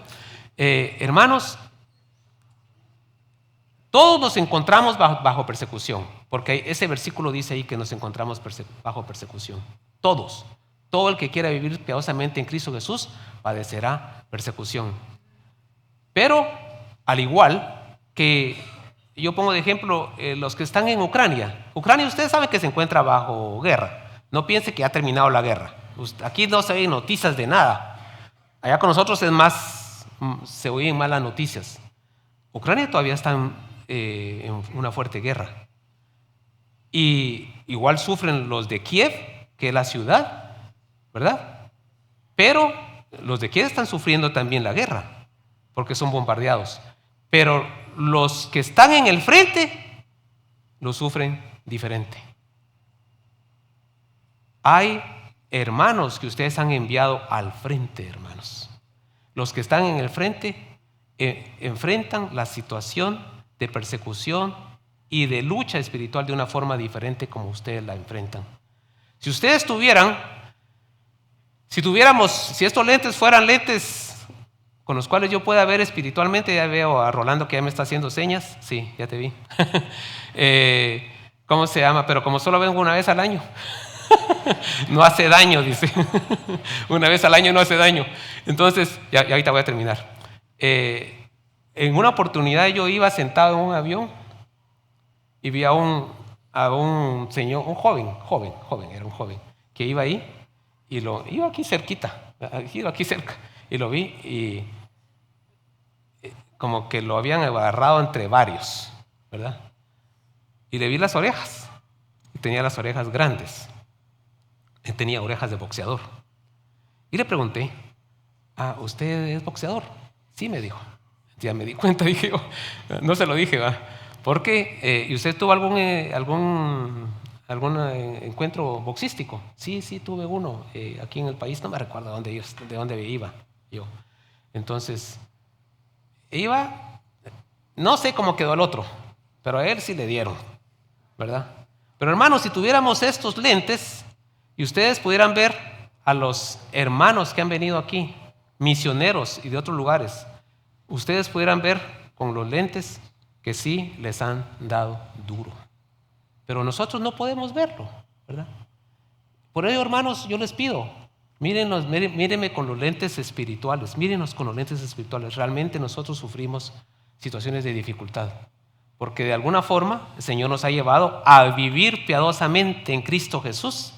Hermanos, todos nos encontramos bajo persecución, porque ese versículo dice ahí que nos encontramos bajo persecución. Todos. Todo el que quiera vivir piadosamente en Cristo Jesús padecerá persecución. Pero, al igual que yo pongo de ejemplo los que están en Ucrania. Ucrania, ustedes saben que se encuentra bajo guerra. No piense que ha terminado la guerra. Aquí no se oyen noticias de nada. Allá con nosotros se oyen malas noticias. Ucrania todavía está en una fuerte guerra. Y igual sufren los de Kiev, que es la ciudad, ¿verdad? Pero los de Kiev están sufriendo también la guerra, porque son bombardeados. Pero los que están en el frente lo sufren diferente. Hay hermanos que ustedes han enviado al frente, hermanos. Los que están en el frente enfrentan la situación de persecución y de lucha espiritual de una forma diferente como ustedes la enfrentan. Si ustedes si estos lentes fueran lentes con los cuales yo pueda ver espiritualmente, ya veo a Rolando que ya me está haciendo señas, sí, ya te vi. ¿Cómo se llama? Pero como solo vengo una vez al año, no hace daño, dice. Una vez al año no hace daño. Entonces, ya ahorita voy a terminar. En una oportunidad yo iba sentado en un avión y vi a un señor, un joven, era un joven, que iba ahí y iba aquí cerquita, aquí cerca, y lo vi y como que lo habían agarrado entre varios, ¿verdad? Y le vi las orejas, y tenía las orejas grandes, y tenía orejas de boxeador. Y le pregunté, ¿usted es boxeador? Sí, me dijo. Ya me di cuenta, dije yo, no se lo dije, ¿va? ¿Por qué? ¿Y usted tuvo algún encuentro boxístico? Sí, tuve uno aquí en el país, no me recuerdo de dónde iba yo. Entonces, no sé cómo quedó el otro, pero a él sí le dieron, ¿verdad? Pero hermanos, si tuviéramos estos lentes y ustedes pudieran ver a los hermanos que han venido aquí, misioneros y de otros lugares, ustedes pudieran ver con los lentes que sí les han dado duro. Pero nosotros no podemos verlo, ¿verdad? Por ello, hermanos, yo les pido, mírenme con los lentes espirituales, mírenos con los lentes espirituales. Realmente nosotros sufrimos situaciones de dificultad, porque de alguna forma el Señor nos ha llevado a vivir piadosamente en Cristo Jesús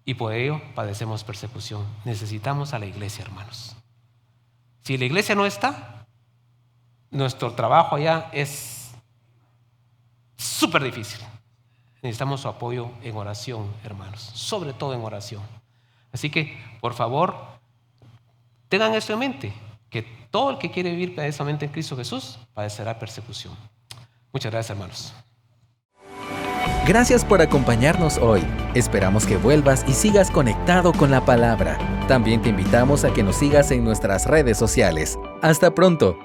y por ello padecemos persecución. Necesitamos a la iglesia, hermanos. Si la iglesia no está, nuestro trabajo allá es súper difícil. Necesitamos su apoyo en oración, hermanos, sobre todo en oración. Así que, por favor, tengan esto en mente, que todo el que quiere vivir piadosamente en Cristo Jesús padecerá persecución. Muchas gracias, hermanos. Gracias por acompañarnos hoy. Esperamos que vuelvas y sigas conectado con la palabra. También te invitamos a que nos sigas en nuestras redes sociales. Hasta pronto.